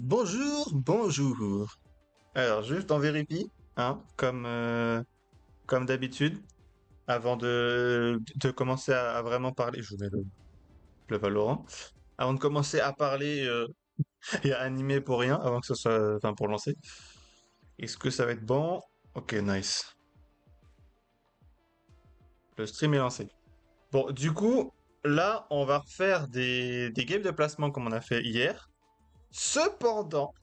Bonjour, bonjour. Alors, juste on vérifie, hein, comme d'habitude, avant de commencer à vraiment parler. Je vous mets le Valorant. Avant de commencer à parler et à animer pour rien, avant que ce soit, enfin, pour lancer. Est-ce que ça va être bon? Ok, nice. Le stream est lancé. Bon, du coup, là, on va refaire des games de placement comme on a fait hier. Cependant,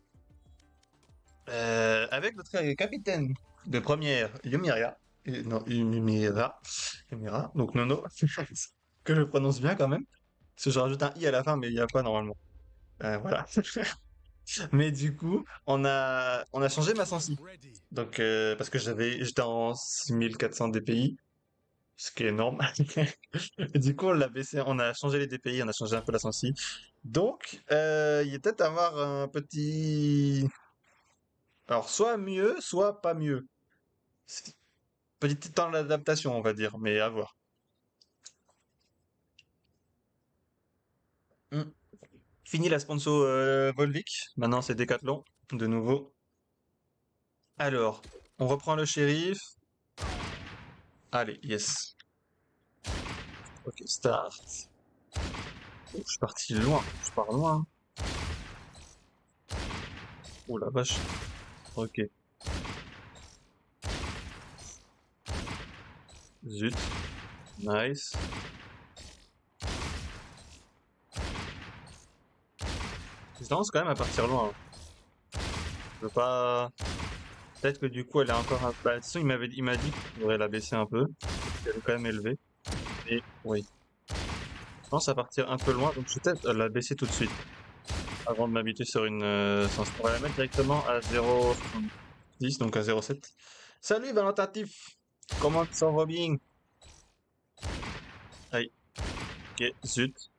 avec notre capitaine de première, Yumiria, non, Yumira, donc Nono, que je prononce bien quand même, parce que je rajoute un i à la fin, mais il n'y a pas normalement. Voilà. Mais du coup, on a changé ma sensi. Donc, parce que j'étais en 6400 DPI, ce qui est énorme. Et du coup, on l'a baissé, on a changé les DPI, on a changé un peu la sensi. Donc, il y a peut-être avoir un petit, alors soit mieux, soit pas mieux. Petit temps d'adaptation, on va dire, mais à voir. Hmm. Fini la sponsor Volvic. Maintenant, c'est Decathlon, de nouveau. Alors, on reprend le shérif. Allez, yes. Ok, start. Oh, je suis parti loin. Je pars loin. Oh la vache. Ok. Zut. Nice. Je tendance quand même à partir loin, hein. Je veux pas... Peut-être que du coup, elle est encore un... Bah, de toute façon, il m'a dit qu'il faudrait la baisser un peu. Elle est quand même élevée. Et oui. Je pense à partir un peu loin, donc je vais peut-être la baisser tout de suite. Avant de m'habituer sur une sens. On va la mettre directement à 0,10, donc à 0,7. Salut Valentin Tiff. Comment ça va bien? Aïe, ok, zut.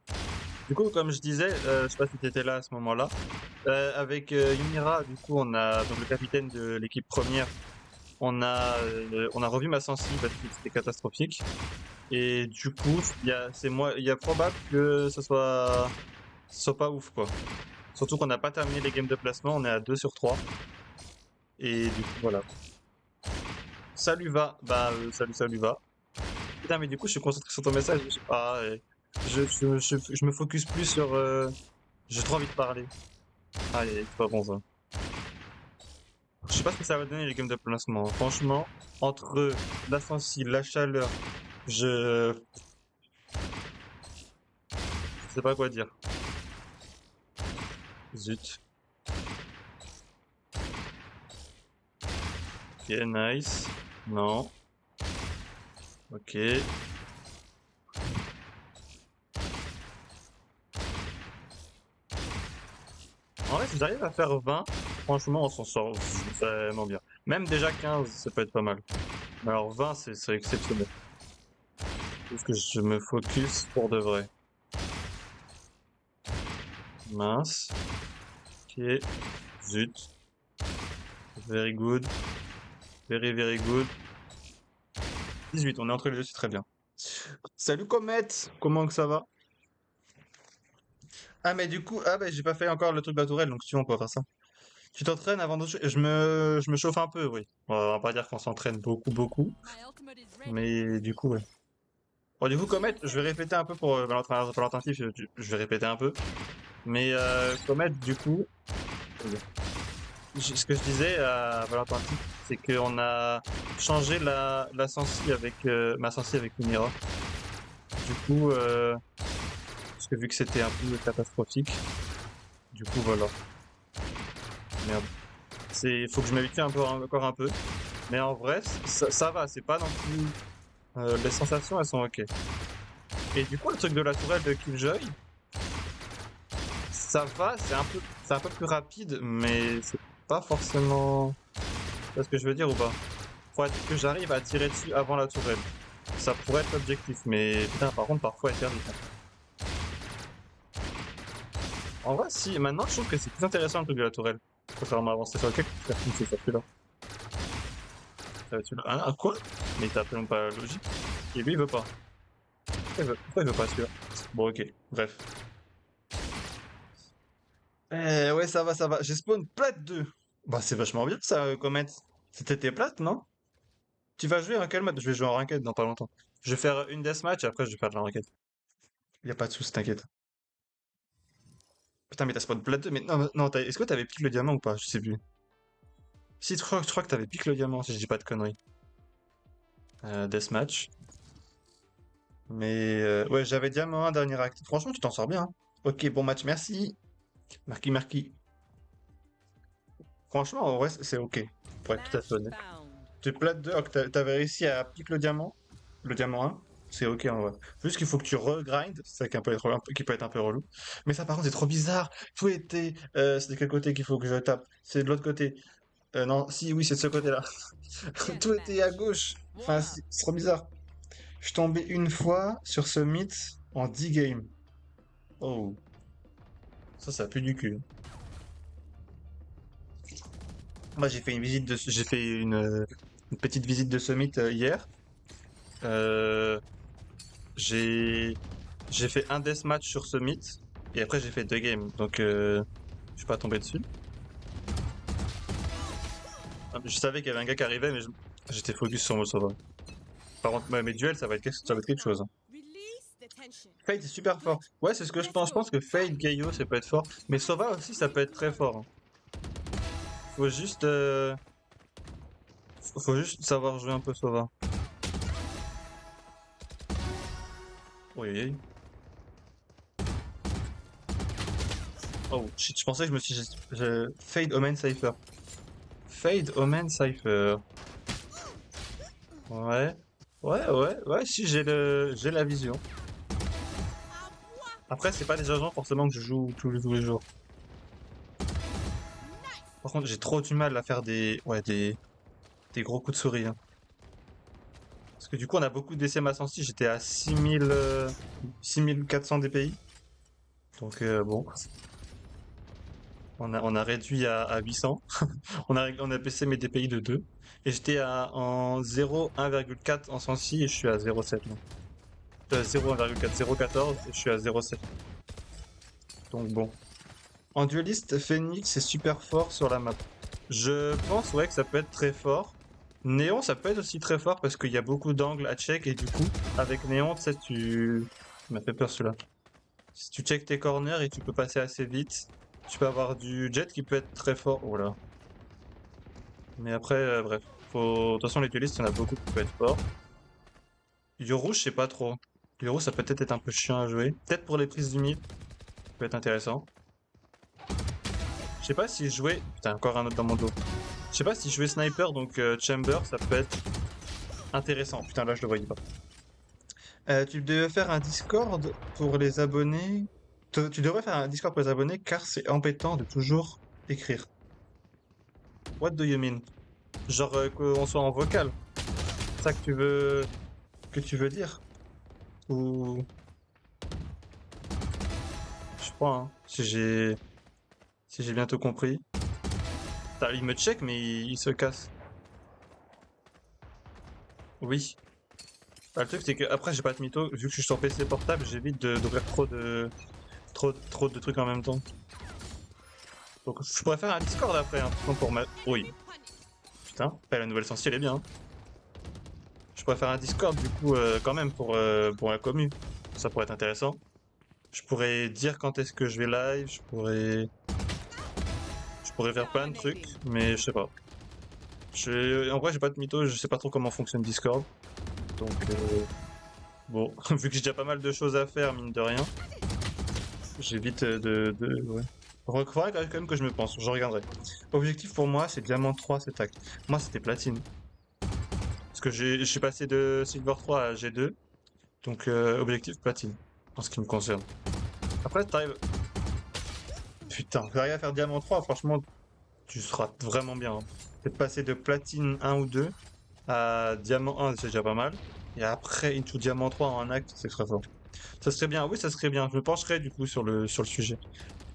Du coup, comme je disais, je sais pas si tu étais là à ce moment-là, avec Yumira, du coup, on a donc le capitaine de l'équipe première, on a revu ma sensi parce que c'était catastrophique. Et du coup, il y a probable que ce soit pas ouf, quoi. Surtout qu'on n'a pas terminé les games de placement, on est à 2 sur 3. Et du coup, voilà. Salut va, bah salut va. Putain mais du coup je suis concentré sur ton message. Je me focus plus sur. J'ai trop envie de parler. Ah c'est pas bon ça. Je sais pas ce que ça va donner les games de placement. Franchement, entre la sensible, la chaleur, je sais pas quoi dire. Zut. Ok nice. Non. Ok. En vrai si j'arrive à faire 20, franchement on s'en sort vraiment bien. Même déjà 15 ça peut être pas mal. Mais alors 20 c'est exceptionnel. Parce que je me focus pour de vrai. Mince. Ok. Zut. Very good. Very very good. 18, on est entre les deux, c'est très bien. Salut Comet. Comment que ça va? Ah mais du coup, ah bah j'ai pas fait encore le truc de la tourelle, donc si tu veux, on peut faire ça. Tu t'entraînes avant de... Je me chauffe un peu, oui. On va pas dire qu'on s'entraîne beaucoup, beaucoup. Mais du coup, ouais. Bon, du coup, Comet, je vais répéter un peu pour Valentin Tif, je vais répéter un peu. Mais Comet, du coup, ce que je disais à Valentin Tif, c'est qu'on a changé la sensi avec ma sensi avec Lumira. Du coup, parce que vu que c'était un peu catastrophique, du coup voilà. Merde. Faut que je m'habitue un peu encore un peu. Mais en vrai, ça va, c'est pas non plus. Les sensations, elles sont ok. Et du coup, le truc de la tourelle de Killjoy, ça va, c'est un peu plus rapide, mais c'est pas forcément. Tu vois ce que je veux dire ou pas? Faut que j'arrive à tirer dessus avant la tourelle. Ça pourrait être l'objectif, mais putain, par contre, parfois, elle perd du temps. En vrai, si, maintenant, je trouve que c'est plus intéressant le truc de la tourelle. Contrairement à avant, c'était sur lequel c'est sur celui-là. Ça va être celui-là. Ah, quoi? Mais t'as absolument pas la logique. Et lui, il veut pas. Pourquoi il veut pas celui-là? Bon, ok, bref. Ouais, ça va, ça va. J'ai spawn plate 2. Bah, c'est vachement bien ça, Comet. C'était tes plates, non? Tu vas jouer en quel mode? Je vais jouer en ranked dans pas longtemps. Je vais faire une deathmatch et après je vais faire de la ranked. Y a pas de soucis, t'inquiète. Putain, mais t'as spawn plate 2, mais non, non, est-ce que t'avais piqué le diamant ou pas? Je sais plus. Si, je crois que t'avais piqué le diamant, si je dis pas de conneries. Deathmatch. Mais ouais, j'avais diamant 1 dernier acte. Franchement, tu t'en sors bien, hein. Ok, bon match, merci. Marquis, marquis. Franchement, en vrai, c'est ok. Pour être tout à fait Match honnête. found. Tu plates 2, alors que t'avais réussi à piquer le diamant 1, c'est ok en vrai. Juste qu'il faut que tu regrindes, c'est ça qui, qui peut être un peu relou. Mais ça par contre c'est trop bizarre. Tout était... c'est de quel côté qu'il faut que je tape? C'est de l'autre côté. Non, si, oui, c'est de ce côté-là. Tout était à Deathmatch. gauche. Enfin, One up. c'est trop bizarre. Je suis tombé une fois sur ce mythe en 10 games. Oh, ça pue du cul. Moi j'ai fait j'ai fait une petite visite de Summit hier. Euh, J'ai j'ai fait un deathmatch sur Summit et après j'ai fait 2 games, donc je suis pas tombé dessus. Ah, je savais qu'il y avait un gars qui arrivait, mais j'étais focus sur mon sauveur. Par contre, mes duels, ça va être Listen quelque up. chose, hein. Release the tension. Fade est super fort. Good. Ouais, c'est ce que je Let's pense. Je pense go. que Fade, Fight. Gaio, ça peut être fort. Mais Sova aussi, ça peut être très fort, hein. Faut juste, faut juste savoir jouer un peu Sova. Oui, oui, oui. Oh shit, je pensais que je me suis... Fade Omen Cypher. Fade Omen Cypher. Ouais. Ouais, si j'ai la vision. À bois. Après, c'est pas des agents forcément que je joue tous les jours. Nice. Par contre, j'ai trop du mal à faire des gros coups de souris, hein. Parce que du coup, on a beaucoup de DCM à Sensi. J'étais à 6400 DPI. Donc, bon, on a réduit à 800. On a baissé mes DPI de 2. Et j'étais en 0, 1,4 en Sensi et je suis à 0,7 là. Je suis à 0,4, 0,14 et je suis à 0,7. Donc bon. En dueliste, Phoenix est super fort sur la map. Je pense ouais que ça peut être très fort. Néon, ça peut être aussi très fort parce qu'il y a beaucoup d'angles à check et du coup, avec Néon, tu sais, tu m'as fait peur celui-là. Si tu check tes corners et tu peux passer assez vite, tu peux avoir du jet qui peut être très fort. Oh là. Mais après, bref. De toute façon, les duelistes, il y en a beaucoup qui peuvent être forts. Yoru, je sais pas trop. Yoru, ça peut peut-être être un peu chiant à jouer. Peut-être pour les prises du mid, ça peut être intéressant. Je sais pas si jouer... Putain, encore un autre dans mon dos. Je sais pas si jouer sniper, donc chamber, ça peut être intéressant. Putain, là, je le voyais pas. Tu devais faire un Discord pour les abonnés. Tu devrais faire un Discord pour les abonnés car c'est embêtant de toujours écrire. What do you mean? Genre qu'on soit en vocal. C'est ça que tu veux dire? Ou je crois, hein, si j'ai bien tout compris. Putain, il me check mais il se casse. Oui. Bah, le truc c'est que après j'ai pas de mytho, vu que je suis sur PC portable, j'évite d'ouvrir trop de trucs en même temps. Donc je pourrais faire un Discord après, hein, pour ma... Oui, putain, la nouvelle sensi elle est bien, hein. Je pourrais faire un Discord du coup quand même pour la commu. Ça pourrait être intéressant. Je pourrais dire quand est-ce que je vais live, je pourrais faire plein de trucs, Dominating. mais je sais pas. En vrai j'ai pas de mytho, je sais pas trop comment fonctionne Discord. Donc bon, vu que j'ai déjà pas mal de choses à faire, mine de rien, j'évite ouais. Faudrait quand même que je me pense, je regarderai. Objectif pour moi, c'est Diamant 3 cet acte. Moi, c'était Platine. Parce que je suis passé de Silver 3 à G2, donc objectif Platine, en ce qui me concerne. Après, t'arrives... Putain, t'arrives à faire Diamant 3, franchement, tu seras vraiment bien, hein. Peut-être passer de Platine 1 ou 2 à Diamant 1, c'est déjà pas mal. Et après, into Diamant 3 en un acte, c'est très fort. Ça serait bien, oui, ça serait bien. Je me pencherai du coup sur le sujet.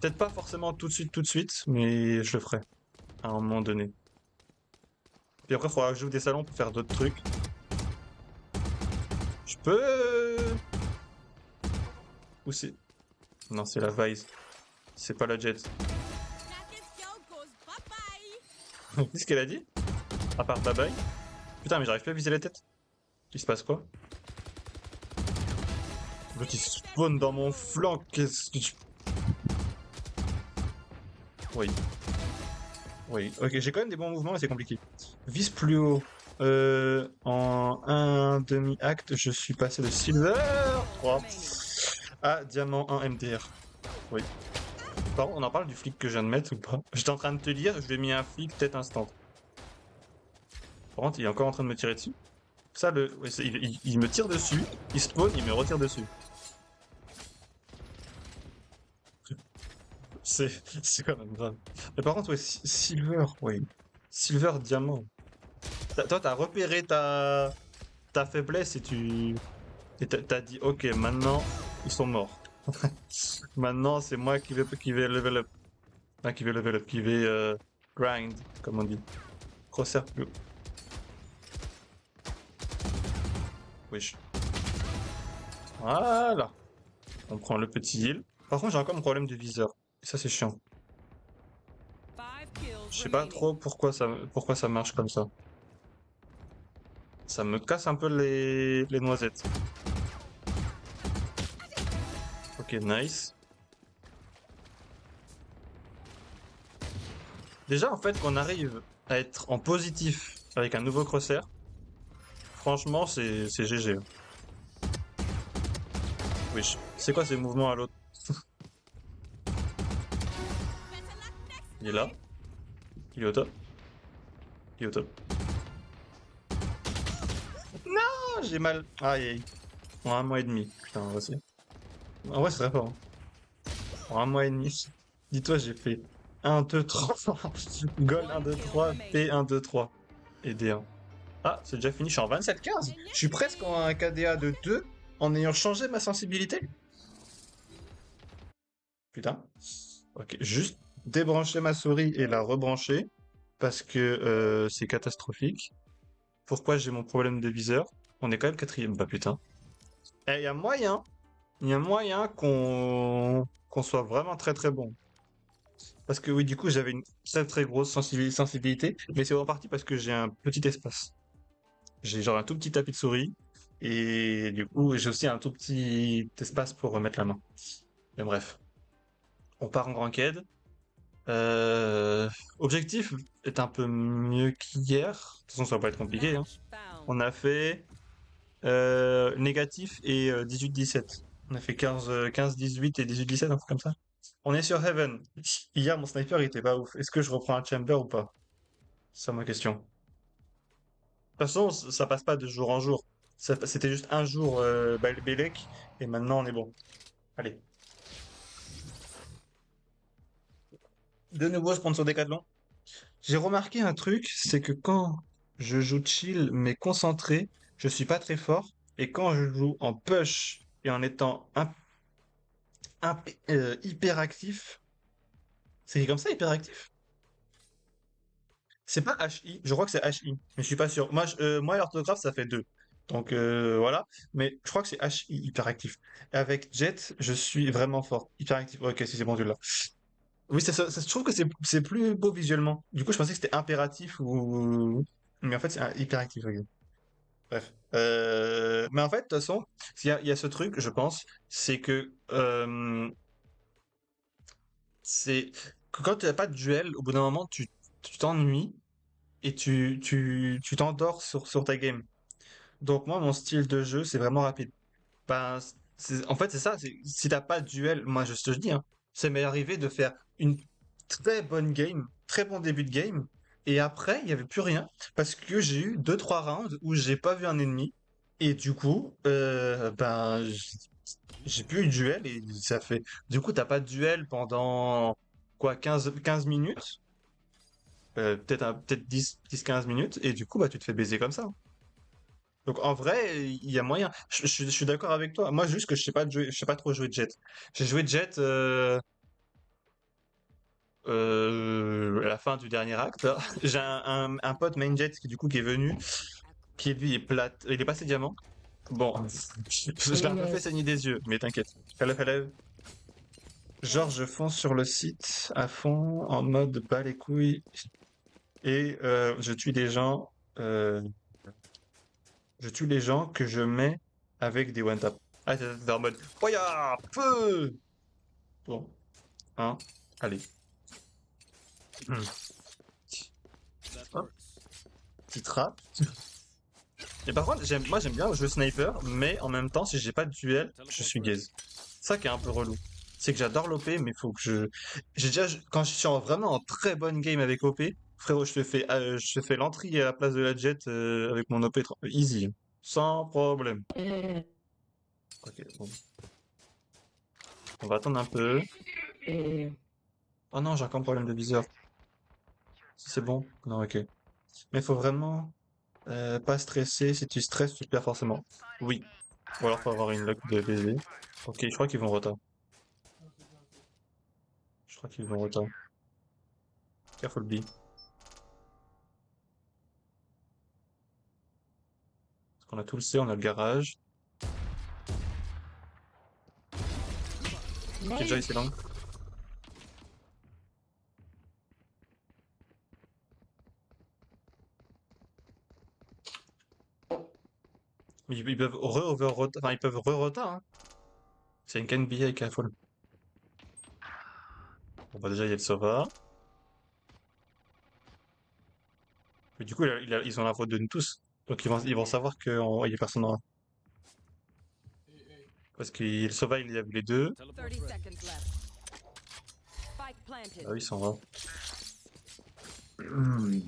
Peut-être pas forcément tout de suite, mais je le ferai à un moment donné. Puis après, il faudra que j'ouvre des salons pour faire d'autres trucs. Je peux... Ou c'est... Non, c'est la Vise. C'est pas la Jet. Qu'est-ce qu'elle a dit? À part bye bye? Putain, mais j'arrive plus à viser la tête. Il se passe quoi? L'autre il spawn dans mon flanc, qu'est-ce que tu... Oui. Oui, ok, j'ai quand même des bons mouvements mais c'est compliqué. Vise plus haut. En un demi-acte, je suis passé de Silver 3 à Diamant 1 MDR. Oui. Par contre, on en parle du flic que je viens de mettre ou pas? J'étais en train de te dire, je lui ai mis un flic tête instant. Par contre, il est encore en train de me tirer dessus. Ça, ouais, il me tire dessus, il spawn, il me retire dessus. C'est quand même grave. Mais par contre, ouais, Silver, oui. Silver, diamant. Toi, t'as repéré ta faiblesse et t'as dit, ok, maintenant, ils sont morts. Maintenant, c'est moi qui vais level up. Enfin, qui vais level up, qui vais grind, comme on dit. Crosshair plus haut. Wesh. Voilà. On prend le petit heal. Par contre, j'ai encore un problème de viseur. Et ça, c'est chiant. Je sais pas trop pourquoi ça marche comme ça. Ça me casse un peu les noisettes. Ok, nice. Déjà, en fait, qu'on arrive à être en positif avec un nouveau crosshair, franchement, c'est GG. Wesh. C'est quoi ces mouvements à l'autre? Il est là. Il est au top. Il est au top. Non, j'ai mal. Aïe, aïe. En un mois et demi. Putain, vas-y. En vrai, c'est très fort. En un mois et demi. Dis-toi, j'ai fait 1, 2, 3. Goal 1, 2, 3. P 1, 2, 3. Et D1. Ah, c'est déjà fini. Je suis en 27-15. Je suis presque en un KDA de 2 en ayant changé ma sensibilité. Putain. Ok, juste débrancher ma souris et la rebrancher parce que c'est catastrophique. Pourquoi j'ai mon problème de viseur? On est quand même quatrième, bah putain. Eh, il y a moyen qu'on soit vraiment très très bon. Parce que oui, du coup, j'avais une très très grosse sensibilité, mais c'est en partie parce que j'ai un petit espace. J'ai genre un tout petit tapis de souris et du coup, j'ai aussi un tout petit espace pour remettre la main. Mais bref, on part en ranked. Euh, Objectif est un peu mieux qu'hier. De toute façon, ça va pas être compliqué, hein. On a fait négatif et 18-17. On a fait 15-18 et 18-17, un truc comme ça. On est sur Heaven. Hier, mon sniper il était pas ouf. Est-ce que je reprends un chamber ou pas? C'est ça ma question. De toute façon, ça passe pas de jour en jour. C'était juste un jour Bélec et maintenant on est bon. Allez. De nouveau sponsor Decathlon. J'ai remarqué un truc, c'est que quand je joue chill mais concentré, je suis pas très fort. Et quand je joue en push et en étant hyper actif, c'est comme ça hyper actif? C'est pas HI, je crois que c'est HI, mais je suis pas sûr. Moi l'orthographe ça fait 2. Donc voilà, mais je crois que c'est HI hyperactif. Et avec Jet, je suis vraiment fort. Hyperactif. Ok, si c'est bon, tu l'as. Oui, je trouve que c'est plus beau visuellement. Du coup, je pensais que c'était impératif ou. Mais en fait, c'est un hyperactif. Ok. Bref. Mais en fait, de toute façon, il y a ce truc, je pense, c'est que c'est que quand tu n'as pas de duel, au bout d'un moment, tu t'ennuies et tu t'endors sur ta game. Donc moi, mon style de jeu, c'est vraiment rapide. Ben, en fait, c'est ça. Si t'as pas de duel, moi, je te le dis, hein, ça m'est arrivé de faire une très bonne game, très bon début de game, et après, il n'y avait plus rien, parce que j'ai eu deux trois rounds où j'ai pas vu un ennemi, et du coup, ben, j'ai plus eu de duel, et ça fait... Du coup, t'as pas de duel pendant, quoi, 15 minutes, peut-être 10-15 minutes, et du coup, bah, tu te fais baiser comme ça. Donc en vrai, il y a moyen. Je suis d'accord avec toi. Moi, juste que je sais pas trop jouer Jet. J'ai joué Jet à la fin du dernier acte, là. J'ai un pote main Jet qui du coup qui est venu, qui lui est plate. Il est passé diamant. Bon, je l'ai un peu fait saigner des yeux, mais t'inquiète. Hello. Genre, je fonce sur le site à fond en mode bas les couilles. Et je tue des gens. Je tue les gens que je mets avec des one tap. Ah, t'es en mode. Oya! Feu! Bon, hein. Allez. That Hop, works. petite trappe. Et par contre, moi j'aime bien jouer sniper, mais en même temps, si j'ai pas de duel, je suis gaze. Ça qui est un peu relou. C'est que j'adore l'OP, mais faut que je. J'ai déjà. Quand je suis vraiment en très bonne game avec OP, frérot, je te fais l'entrée à la place de la jet avec mon OP easy. Sans problème. Ok, bon. On va attendre un peu. Oh non, j'ai encore un problème de viseur. Si c'est bon? Non, ok. Mais faut vraiment pas stresser. Si tu stresses, tu perds forcément. Oui. Ou alors faut avoir une luck de baiser. Ok, je crois qu'ils vont retard. Je crois qu'ils vont retard. Careful B. Parce qu'on a tout le C, on a le garage. Ok, Joy, c'est long. Ils peuvent enfin, ils peuvent re-retard, hein. C'est une NBA, careful. Bon, bah déjà, il y a le Sova. Mais du coup, ils ont la faute de nous tous. Donc ils vont savoir qu'il y a personne en A. Parce que le Sova, il y avait les deux. 30 Teleport's ready. seconds left. Spike planted. Ah oui, ils sont là.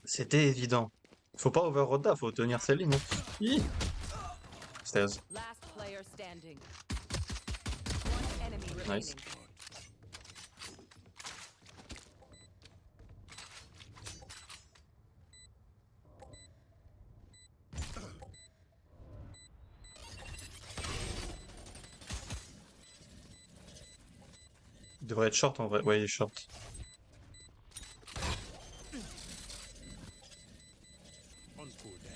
C'était évident. Faut pas over-rota, faut tenir sa ligne, hein. Hi. Stairs. Last player standing. One enemy remaining. Nice. Il devrait être short en vrai. Ouais, il est short. On cool down.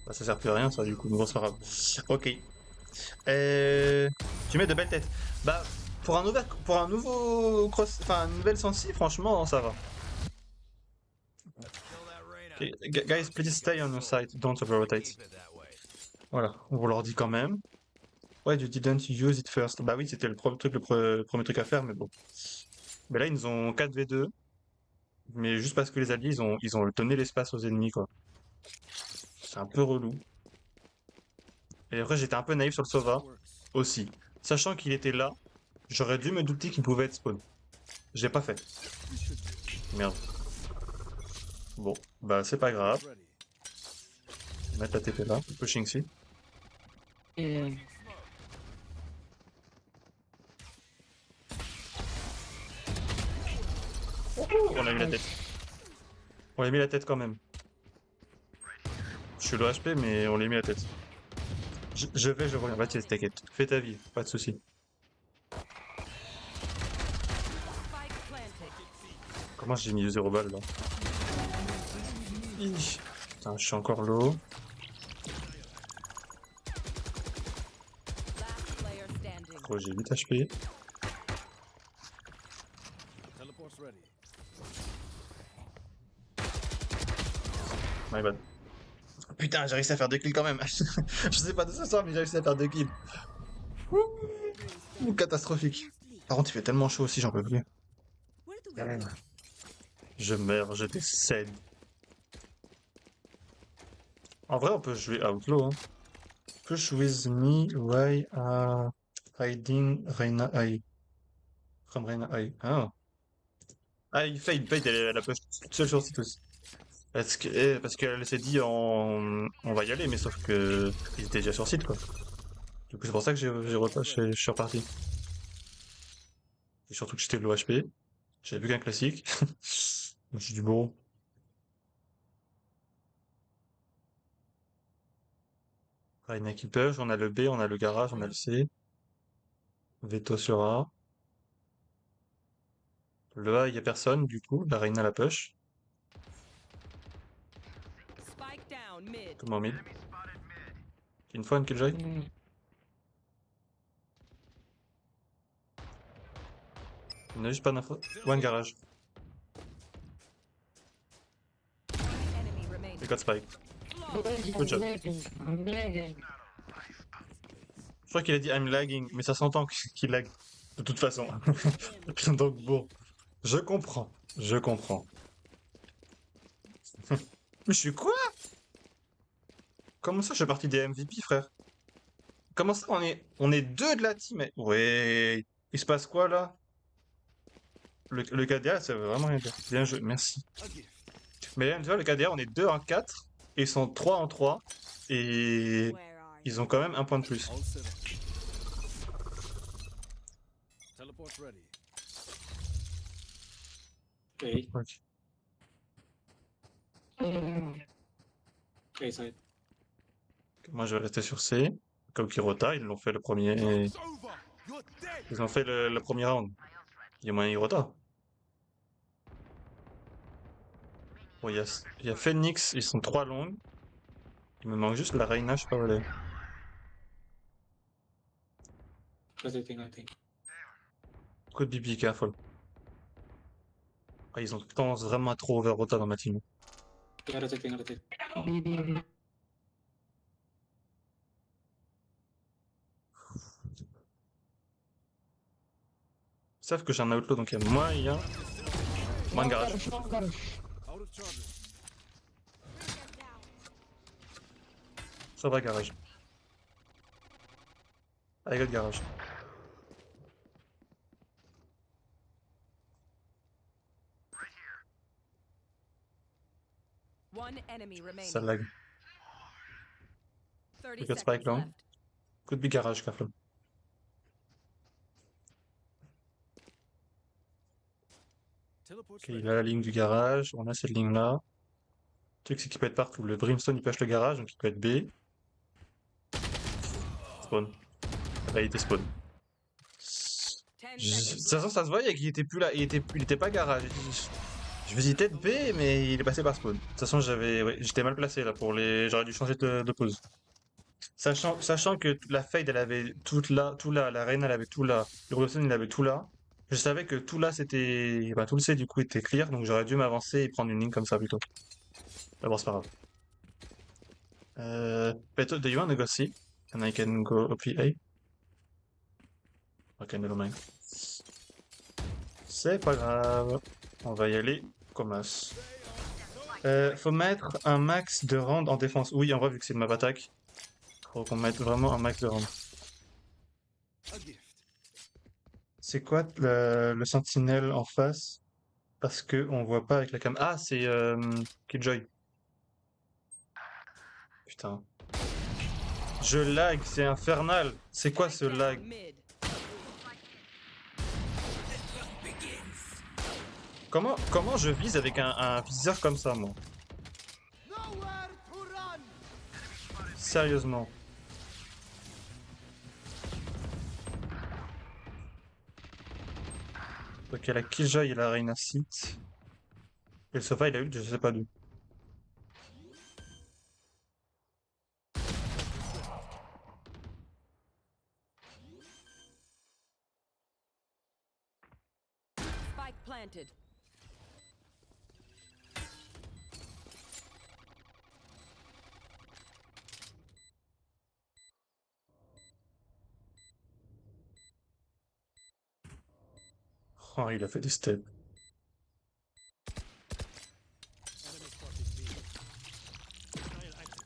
Bah, ça sert plus à rien, ça, du coup. Mais bon, c'est pas grave. Ok. Euh... Tu mets de belles têtes. Bah, pour un nouveau cross, enfin, une nouvelle sensi, franchement, ça va. Okay. Guys, please stay on your side. Don't over-rotate. Voilà, on vous leur dit quand même. Why you didn't use it first? Bah oui, c'était le premier truc à faire, mais bon. Mais là, ils nous ont 4v2. Mais juste parce que les alliés, ils ont donné l'espace aux ennemis, quoi. C'est un peu relou. Et après, j'étais un peu naïf sur le Sova Works. aussi. Sachant qu'il était là, j'aurais dû me douter qu'il pouvait être spawn. J'ai pas fait. Merde. Bon, bah c'est pas grave. Ready. Mettre la TP là, pushing ici. On a mis la tête. On a mis la tête quand même. Je suis low HP, mais on l'a mis la tête. Je reviens. Bah tiens, t'inquiète. Fais ta vie, pas de soucis. Spike planted. Comment j'ai mis 0 balles là? Ih. Putain, je suis encore low. Last player standing. Oh, j'ai 8 HP. Teleport's ready. My bad. Putain, j'ai réussi à faire 2 kills quand même. Je sais pas de ce soir, mais j'ai réussi à faire 2 kills. Ouh, catastrophique. Par contre, il fait tellement chaud aussi, j'en peux plus. Where do we go? Je meurs, je décède. En vrai, on peut jouer Outlaw, hein. Push with me, why hiding Reina I. From Reina I. Ah. Ah, il fade, elle a push toute seule sur site aussi. Parce qu'elle s'est dit on va y aller, mais sauf que ils étaient déjà sur site, quoi. Du coup, c'est pour ça que je suis reparti. Et surtout que j'étais low HP. J'avais vu qu'un classique. Je me suis dit bon. Reina qui push, on a le B, on a le garage, on a le C. Veto sur A. Le A, il y a personne, du coup. La Reina la push. Spike down mid. Comment mid. Une fois, une killjoy. Il n'a juste pas d'info. One garage. Enemy remaining. Il got spike. Good job. Je crois qu'il a dit I'm lagging, mais ça s'entend qu'il lag. De toute façon. Donc bon. Je comprends. Je comprends. Mais je suis quoi? Comment ça je suis parti des MVP, frère? Comment ça on est deux de la team? Ouais. Il se passe quoi là? Le KDA, ça veut vraiment rien dire. Bien joué, merci. A gift. Mais tu vois, le KDA, on est 2 en 4, et ils sont 3 en 3, et Where are you? ils ont quand même un point de plus. All set up. Teleport's ready. Okay. Ok. Okay, side. Moi, je vais rester sur C. Comme Kirota, ils l'ont fait le premier. It's over. You're dead. Ils ont fait le premier round. Il y a moyen Hirota. Bon, il y a Phoenix, ils sont 3 longues. Il me manque juste la Reina, je sais pas où elle est. Rotating, I think. Code BB, careful. Ah, ils ont tendance vraiment à trop over Rota dans ma team. Yeah, rotating, rotating. Ils savent que j'ai un outlaw, donc il y a moyen. Moins de garage. Out of charges. Get down. Ça va, garage. I got garage. One enemy remaining. Ça lag. 30 We got seconds spike long. left. Could be garage, careful. Teleport's Ok, ready. il a la ligne du garage, on a cette ligne-là. Le truc, c'est qu'il peut être partout. Le Brimstone, il pêche le garage, donc il peut être B. Spawn. Là, il était spawn. 10 De toute seconds façon, left. ça se voyait qu'il était plus là. Il était pas garage. Je me dis peut-être B, mais il est passé par spawn. De toute façon, j'étais mal placé là pour les. J'aurais dû changer de pause. Sachant que la Fade, elle avait tout là, la Reine, elle avait tout là, le Brimstone, il avait tout là. Je savais que tout là, c'était. Bah, tout le C, du coup, était clear, donc j'aurais dû m'avancer et prendre une ligne comme ça plutôt. Mais bon, c'est pas grave. Beto, do you want to go C? And I can go OP A? Ok, never mind. C'est pas grave. On va y aller comme as. Faut mettre un max de round en défense. Oui, en vrai, vu que c'est de ma attaque, faut qu'on mette vraiment un max de round. A gift. C'est quoi le sentinelle en face? Parce que on voit pas avec la cam. Ah, c'est Killjoy. Putain. Je lag, c'est infernal. C'est quoi ce Spike down lag? mid. Comment je vise avec un viseur comme ça, moi? Sérieusement. Ok, la Killjoy et la Reina Sith. Et le Sofa, il a eu, je sais pas d'où. Spike planted. Oh, il a fait des steps. Enemy spotted B. Trial active.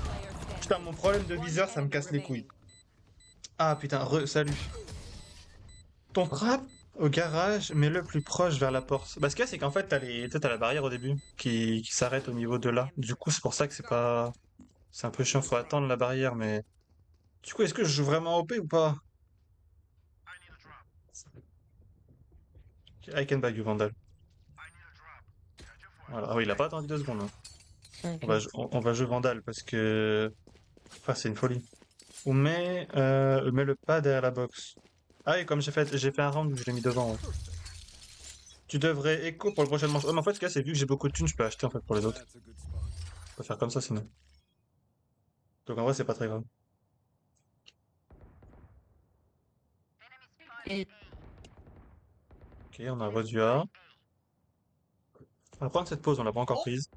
Player standing. Putain, mon problème de viseur, ça me casse les couilles. Ah putain, salut. Ton frappe au garage, mais le plus proche vers la porte. Bah, ce qu'il y a, c'est qu'en fait, t'as la barrière au début qui s'arrête au niveau de là. Du coup, c'est pour ça que c'est pas. C'est un peu chiant, faut attendre la barrière, mais. Du coup, est-ce que je joue vraiment OP ou pas? I can buy you, Vandal. Voilà. Ah oui, il a pas attendu 2 secondes, hein. On va jouer Vandal parce que. Enfin, c'est une folie. On met le pas derrière la box. Ah oui, comme j'ai fait un round où je l'ai mis devant. Ouais. Tu devrais écho pour le prochain manche. Oh, mais en fait, ce qu'il y a, c'est vu que j'ai beaucoup de thunes, je peux acheter en fait pour les autres. That's a good spot. Je peux faire comme ça sinon. Donc en vrai, c'est pas très grave. Et Ok, on a redu A. On va prendre cette pause, on l'a pas encore prise.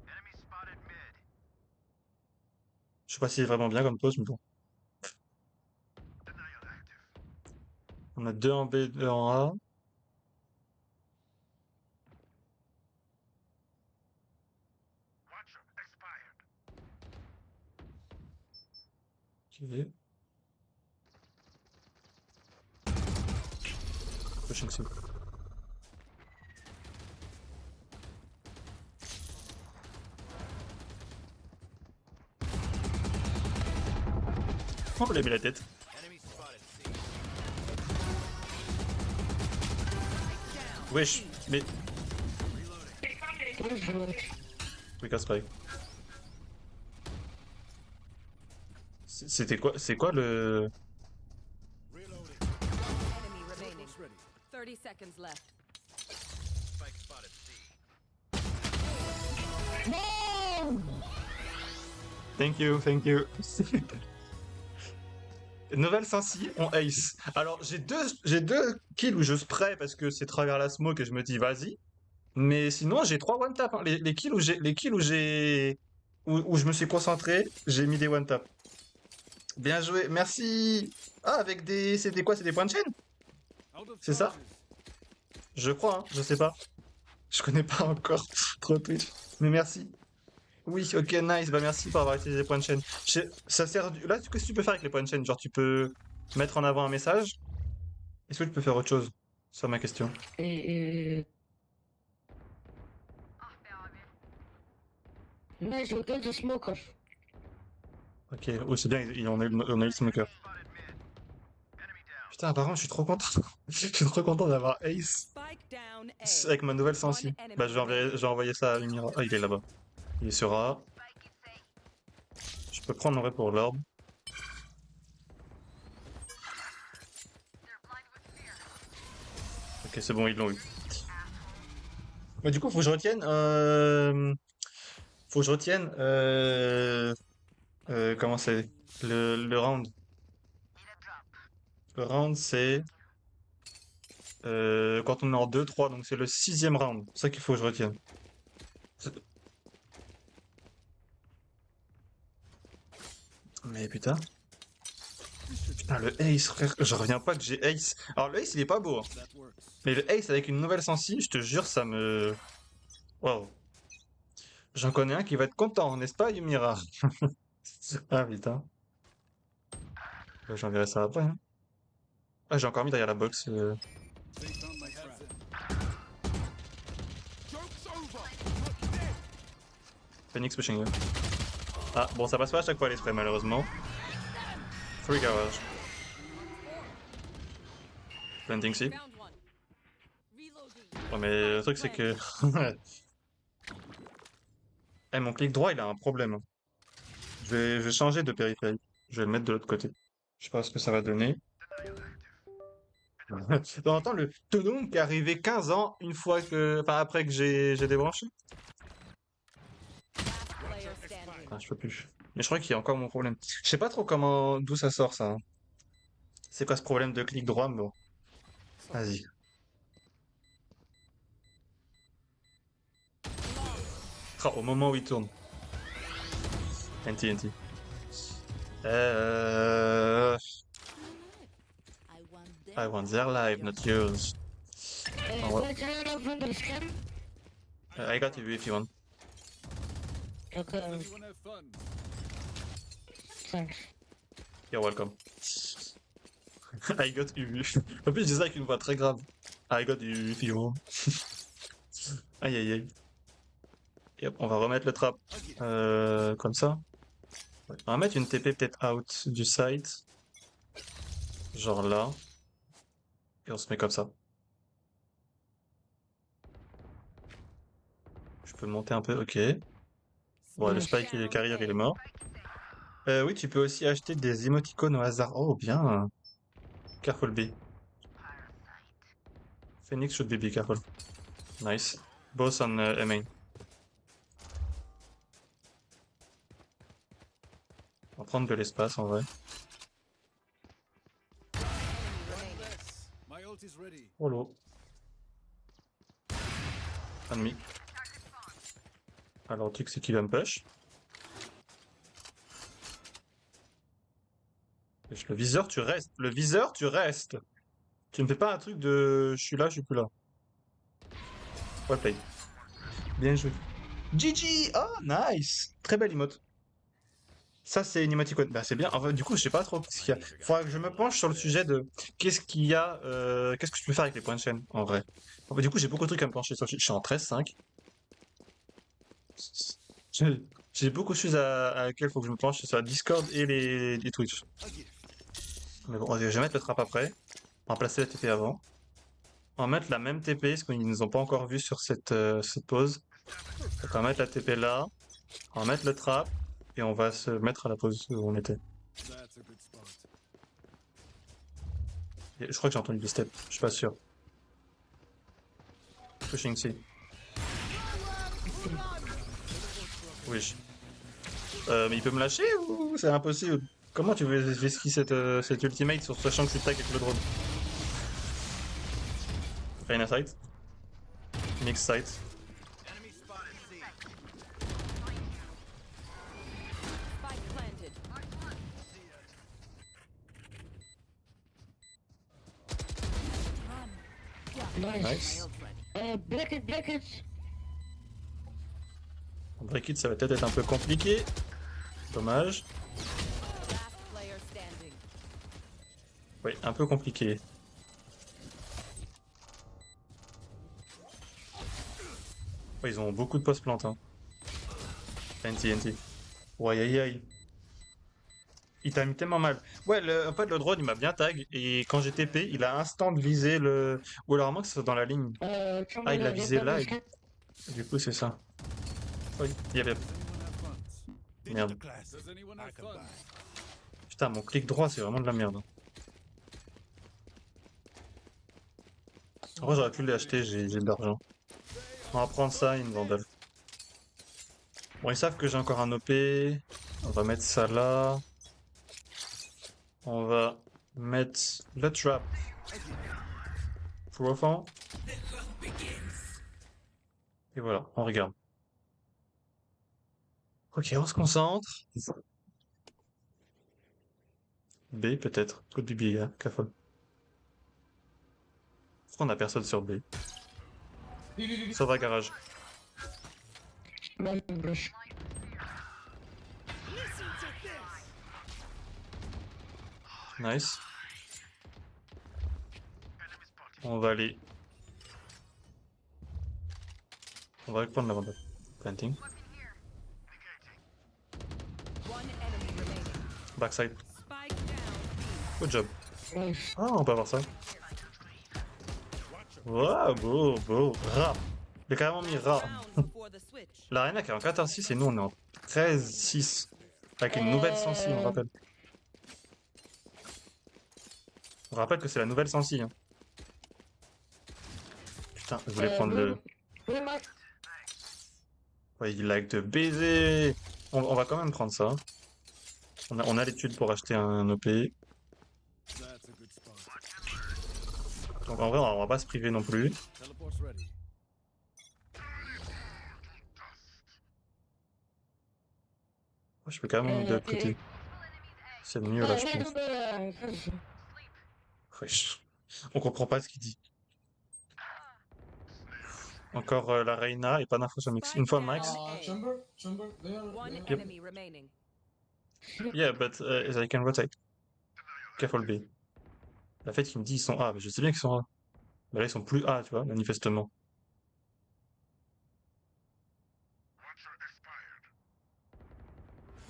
Je sais pas si c'est vraiment bien comme pause, mais bon. On a 2 en B, 2 en A. Ok. Pushing C. Oh, il a mis la tête. Wesh, mais... We got spike. C'était quoi? C'est quoi le... Reloading. Enemy remaining. Teleport's ready. 30 seconds left. Thank you, thank you. Nouvelle Cincy, on ace. Alors, j'ai deux kills où je spray parce que c'est travers la smoke et je me dis vas-y. Mais sinon, j'ai 3 one tap. Hein. Les kills où où je me suis concentré, j'ai mis des one tap. Bien joué, merci. Ah, avec des, c'était quoi? C'est des points de chaîne? Out of C'est ça? charges. Je crois, hein, je sais pas. Je connais pas encore trop Twitch. Mais merci. Oui, ok, nice. Bah merci pour avoir utilisé les points de chaîne. Ça sert là, qu'est-ce que tu peux faire avec les points de chaîne? Genre, tu peux mettre en avant un message. Est-ce que tu peux faire autre chose? C'est ma question. mais je regarde le smoker. Ok, oh, c'est bien, on a eu le smoker. Putain, par contre, je suis trop content. Je suis trop content d'avoir Ace Spike down A. avec ma nouvelle sensi. One enemy Bah, je vais envoyer ça à Lumira. Ah, il est là-bas. Il est sur A. Je peux prendre en vrai pour l'orbe. Ok, c'est bon, ils l'ont eu. Mais du coup, faut que je retienne. Faut que je retienne. Comment c'est? Le round. Le round, c'est. Quand on est en 2-3, donc c'est le 6ème round. C'est ça qu'il faut que je retienne. Mais putain. Putain, le ace, frère. Je reviens pas que j'ai ace. Alors, le ace, il est pas beau. Hein. That works. Mais le ace avec une nouvelle sensi, je te jure, ça me. Waouh. J'en connais un qui va être content, n'est-ce pas, Yumira? Ah putain. J'enverrai ça après. Hein. Ah, j'ai encore mis derrière la box. They found my trap. Joke's over. Not dead. Phoenix pushing you. Ah, bon, ça passe pas à chaque fois les sprays, malheureusement. Free garage. Planting C. Found one. Reloading. Ouais, mais le truc, c'est que. Eh, mon clic droit, il a un problème. Je vais changer de périphérie. Je vais le mettre de l'autre côté. Je sais pas ce que ça va donner. De temps en temps, le tonum qui est arrivé 15 ans une fois que. Enfin, après que j'ai débranché. Player standing. Ah, je peux plus. Mais je crois qu'il y a encore mon problème. Je sais pas trop comment. D'où ça sort ça. Hein. C'est quoi ce problème de clic droit, mais bon. Vas-y. Ah, au moment où il tourne. NT. I want their life, not yours. Oh, well. Wat jij nou van de scherm? I got you if you want. Oké, Everyone have fun. thanks. You're welcome. I got you. En plus, je dis ça avec une voix très grave. I got you if you want. Aïe aïe aïe. Yep, on va remettre le trap comme ça. Ouais. On va mettre une TP peut-être out du site. Genre là. Et on se met comme ça. Je peux monter un peu, ok. Bon, le spike, il est carrière, il est mort. Oui, tu peux aussi acheter des émoticônes au hasard. Oh, bien. Careful B. Phoenix should be careful. Nice. Both on A main. On va prendre de l'espace en vrai. Enemy remaining. Less. My ult is ready. Oh l'eau. Ennemi. Alors, tu sais qui va me push. Le viseur, tu restes. Le viseur, tu restes. Tu ne fais pas un truc de je suis là, je suis plus là. Ouais, play. Bien joué. GG! Oh, nice! Très belle emote. Ça, c'est une emote icône. Bah, c'est bien. Enfin, du coup, je sais pas trop ce qu'il y a. Faudra que je me penche sur le sujet de qu'est-ce qu'il y a, qu'est-ce que je peux faire avec les points de chaîne, en vrai. Enfin, du coup, j'ai beaucoup de trucs à me pencher sur. Je suis en 13-5. J'ai j'ai beaucoup de choses à laquelle il faut que je me penche sur la Discord et les Twitch. Mais bon, je vais mettre le trap après. On va placer la TP avant. On va mettre la même TP, parce qu'ils nous ont pas encore vu sur cette pause. Donc on va mettre la TP là. On va mettre le trap. Et on va se mettre à la pause où on était. That's a good spot. Et je crois que j'ai entendu des steps, je suis pas sûr. Pushing C. Oui. Mais il peut me lâcher ou c'est impossible? Comment tu veux esquiver cette ultimate sur sachant que c'est tag avec le drone? Reyna site. Mix site. Spike planted. Nice. Nice. Black it, black it. En break it, ça va peut-être être un peu compliqué. Dommage. Last player standing. Oui, un peu compliqué. Ouais, ils ont beaucoup de post plantes. Hein. NT. Ouais, aïe aïe. Il t'a mis tellement mal. Ouais, en fait, le drone, il m'a bien tag. Et quand j'ai TP, il a instant visé le... Ou alors, à moins que ce soit dans la ligne. Ah, il l'a visé là. Et... Du coup, c'est ça. Oui, yep. Does anyone have funds? Merde. Does anyone have funds? Putain, mon clic droit, c'est vraiment de la merde. En vrai, j'aurais pu les acheter, j'ai de l'argent. On va prendre ça, une vandale. Bon, ils savent que j'ai encore un OP. On va mettre ça là. On va mettre le trap. Profond. Et voilà, on regarde. Ok, on se concentre. B peut-être. Coup de bibi, hein, cafol. Pourquoi on a personne sur B? Ça va, garage. Man, brush. Nice. On va aller. On va reprendre la vandale. Planting. One enemy remaining. Backside. Spike down. Good job. Nice. Ah, on peut avoir ça. Wow, beau. Rat. Il a carrément mis rat. Round before the switch. L'Arena qui est en 14-6 et nous on est en 13-6. Avec une nouvelle sensi, on rappelle. On rappelle que c'est la nouvelle sensi. Hein. Putain, je voulais prendre le... Oui, Mac. Ouais, il like de baiser. On va quand même prendre ça. On a l'étude pour acheter un OP. That's a good spot. Donc en vrai, on va pas se priver non plus. Teleport's ready. Moi, je peux quand même de l'autre côté. C'est mieux là, je pense. Wesh. On comprend pas ce qu'il dit. Encore la Reyna et pas d'infos sur Mix. Une fois Max. Chamber, there. One Yep. enemy remaining. Yeah, but I can rotate. Careful B. La fait qu'il me dit ils sont A, mais je sais bien qu'ils sont A. Mais là ils sont plus A, tu vois, manifestement.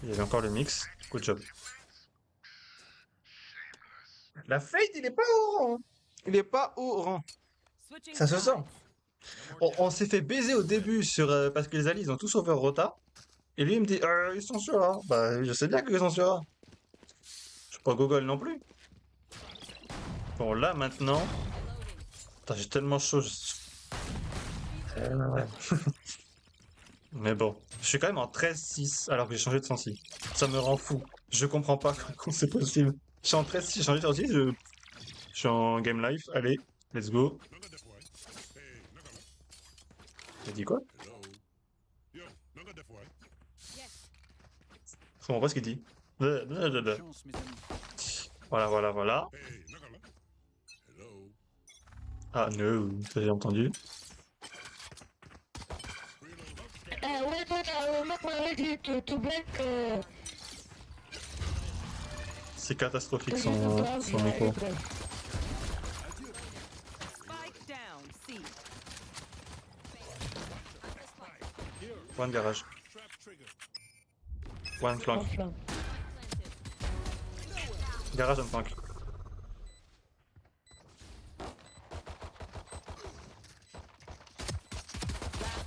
Il y avait encore le mix. Good job. La fade, il est pas au rang. Il est pas au rang. Switching Ça se sent. sides. On s'est fait baiser au début sur parce que les alliés ils ont tous over rota. Et lui il me dit ils sont sur A. Bah je sais bien qu'ils sont sur A. Je suis pas gogol non plus. Bon là maintenant. Putain j'ai tellement chaud. Mais bon, je suis quand même en 13-6 alors que j'ai changé de sensi. Ça me rend fou. Je comprends pas comment c'est possible. Je suis en 13-6, j'ai changé de sensi. Je suis en game live. Allez, let's go. T'as dit quoi? Yes. Je comprends pas ce qu'il dit. Blablabla. Chance, mes amis. Voilà, voilà, voilà. Ah, no, ça j'ai entendu. Wait, I will make my ready to break. C'est catastrophique the son micro. Spike down. C. One garage. One flank. Flank. Garage and flank.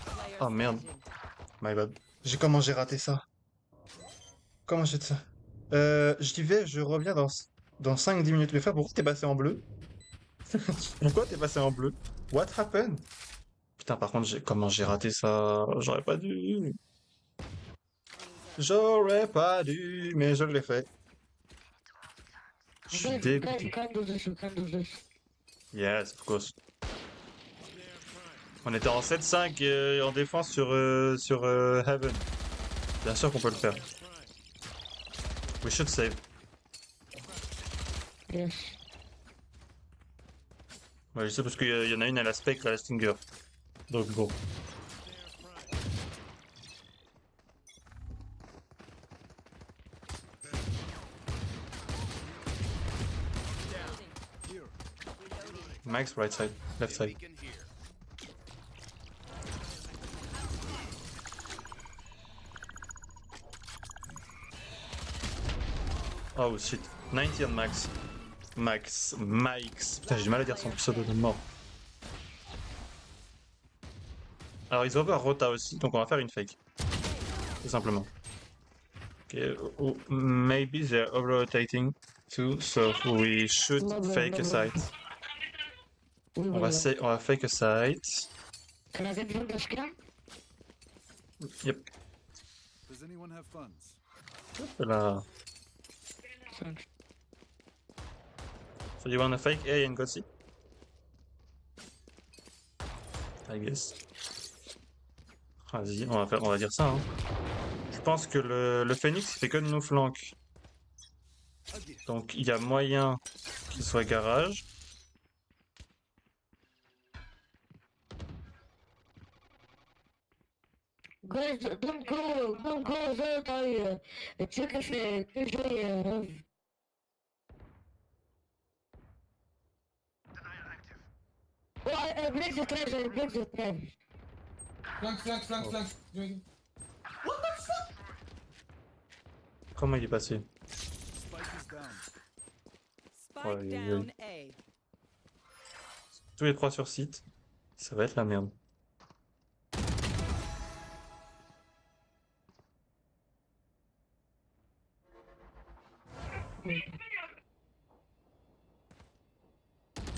Player Oh, merde. standing. My bad. Comment j'ai raté ça? Comment j'ai de ça? J'y vais, je reviens dans 5-10 minutes. Mais frère, pourquoi t'es passé en bleu? Pourquoi t'es passé en bleu? What happened? Putain, par contre, comment j'ai raté ça? J'aurais pas dû. J'aurais pas dû, mais je l'ai fait. Je suis Guys, dégoûté. you can't do this, you can't do this. Yes, of course. On était en 7-5 en défense sur Heaven. Bien sûr qu'on peut le faire. We should save. Yes. Ouais, je sais parce qu'il y en a une à la Spec, à la Stinger. Donc bon. Max, right side, left side. Oh shit, 90 on Max. Max. Putain, j'ai du mal à dire son pseudo de mort. Alors, ils over Rota aussi, donc on va faire une fake. Tout simplement. Okay, maybe they're over rotating too, so we should fake a site. We On will. va fake a site. Can I get you the scan? Yep. Does anyone have funds? Là. Thanks. So you wanna fake A and go C? I guess. Vas-y, on va dire ça. Hein. Je pense que le Phoenix il fait que de nos flancs. Donc il y a moyen qu'il soit garage. Guys, don't go there. Check if they have. Oh, I break the trap, I break the trap. Flank. Doing- Comment il est passé? Spike is down. Spike Aïe, aïe, down A. Tous les trois sur site. Ça va être la merde.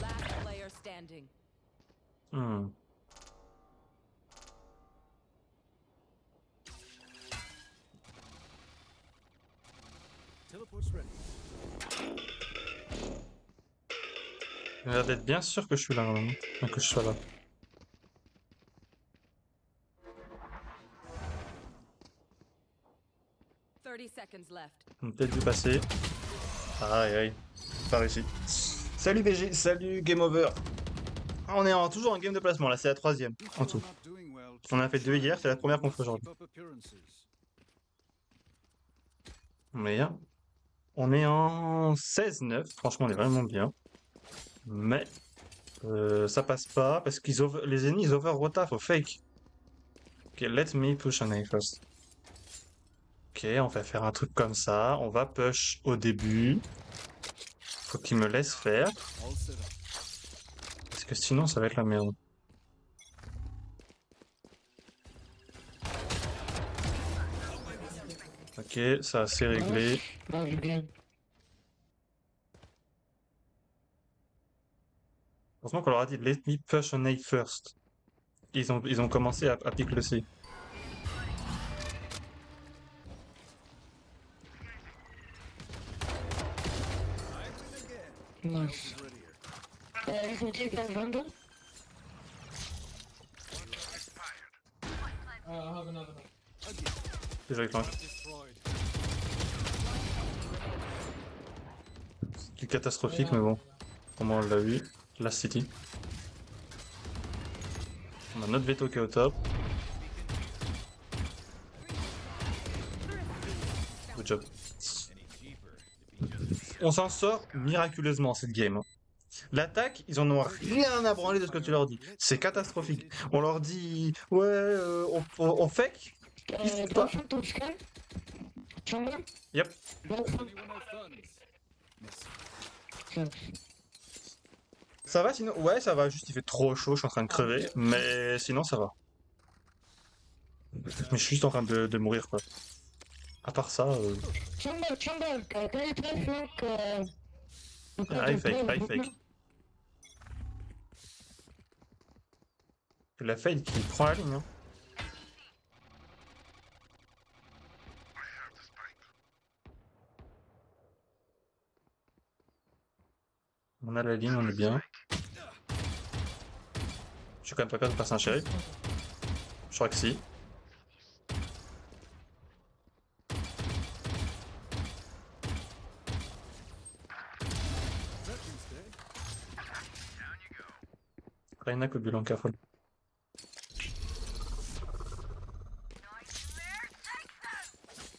Last player standing. Hmm. Teleport's ready. Il a l'air d'être bien sûr que je suis là, normalement. Enfin, que je sois là. Seconds left. On a peut-être dû passer. Aïe aïe. Pas réussi. Salut BG, salut Game Over. Ah, on est toujours en game de placement, là c'est la troisième en tout. On en a fait deux hier, c'est la première qu'on fait aujourd'hui. On est en 16-9, franchement on est vraiment bien. Mais ça passe pas parce qu'ils les ennemis ils over rota, faut fake. Ok, let me push an A first. Ok, on va faire un truc comme ça, on va push au début. Faut qu'ils me laissent faire. Parce que sinon ça va être la merde. Ok, ça c'est réglé. Nice game. Heureusement qu'on leur a dit let me push an A first. Ils ont commencé à piquer le C. Nice. You can take that bundle. I have another one. Déjà avec flank. Destroyed. C'est catastrophique, mais bon. Comment on l'a vu. Last City. On a notre veto qui est au top. Good job. On s'en sort miraculeusement cette game. Hein. L'attaque, ils en ont rien à branler de ce que tu leur dis. C'est catastrophique. On leur dit, ouais, on fake. Ils font pas. Don't shoot those guys. Chamber? Yep. Don't shoot. Anyone have funds? Merci. Thanks. Ça va sinon? Ouais, ça va. Juste, il fait trop chaud. Je suis en train de crever. Mais sinon, ça va. Mais je suis juste en train de mourir, quoi. À part ça, Chamber, can you play flank? I fake. La fail qui prend la ligne. Hein. On a la ligne, on est bien. Je suis quand même pas capable de passer un shérif. Je crois que si. That can stay. Reyna Kobulan, careful.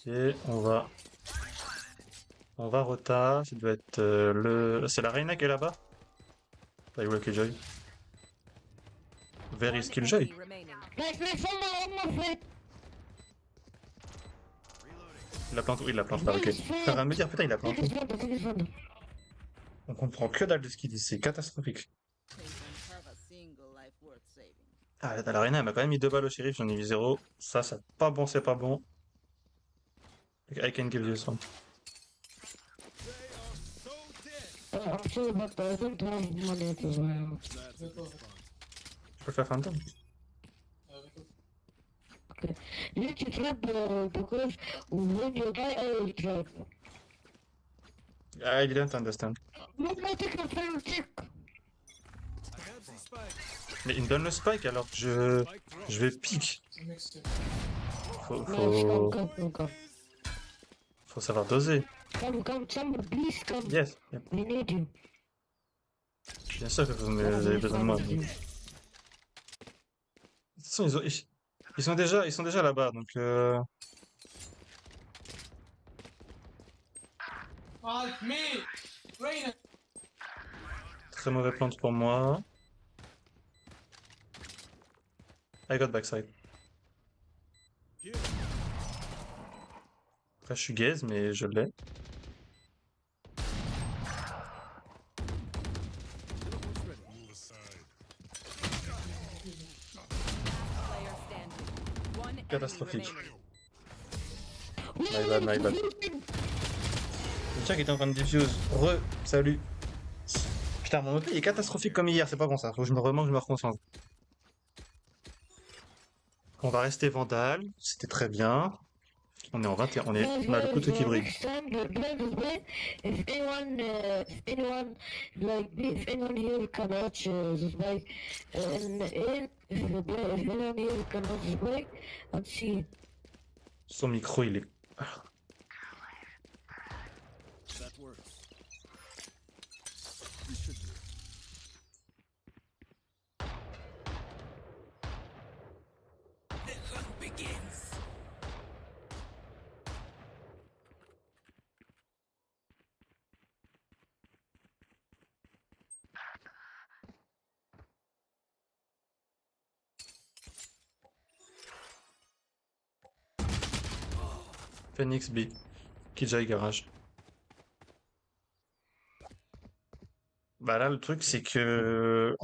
Ok, on va rota. Ça doit être c'est la Reyna qui est là-bas. Bah, où est Killjoy? Where is One Killjoy? enemy remaining. Nice, one more fight. Il la plante où? Il la plante pas, ok. T'as rien à me dire, putain, il la plante où? Take his bundle. On comprend que dalle de ce qu'il dit, c'est catastrophique. Ah, la Reyna, elle m'a quand même mis 2 balles au shérif, j'en ai mis 0. Ça, c'est pas bon, c'est pas bon. I can give you some. They are so dead. I'm sorry, but I don't have money as well. That's a response. Je peux faire Phantom. Okay. You need to trap because when you die, I will trap. I didn't understand. Not my take a fair check. I have the spike. Mais il me donne le spike alors que je Spike drop. vais pique. Mix it. No, come. Faut savoir doser. Come, someone, please come. Yes. Yep. We need you. Bien sûr que vous avez besoin de moi. De toute façon, ils sont déjà là-bas, donc Help me! Reyna! très mauvais plante pour moi. I got backside. Here. Après, je suis gaze, mais je l'ai. Teleport's ready. Player standing. One enemy Catastrophique. remaining. My bad. Le chat qui était en train de diffuse. Salut. Putain, mon auto il est catastrophique comme hier, c'est pas bon ça. Faut que je me remonte, je me reconcentre. On va rester Vandal, c'était très bien. On est en 21, on a le couteau qui brille. Next time, by the way, if anyone like me, if anyone here can watch this bike, and if anyone here can watch this bike, and see. Son micro il est... That works. You should do it. Phoenix B. Killjoy Garage. Bah là le truc c'est que...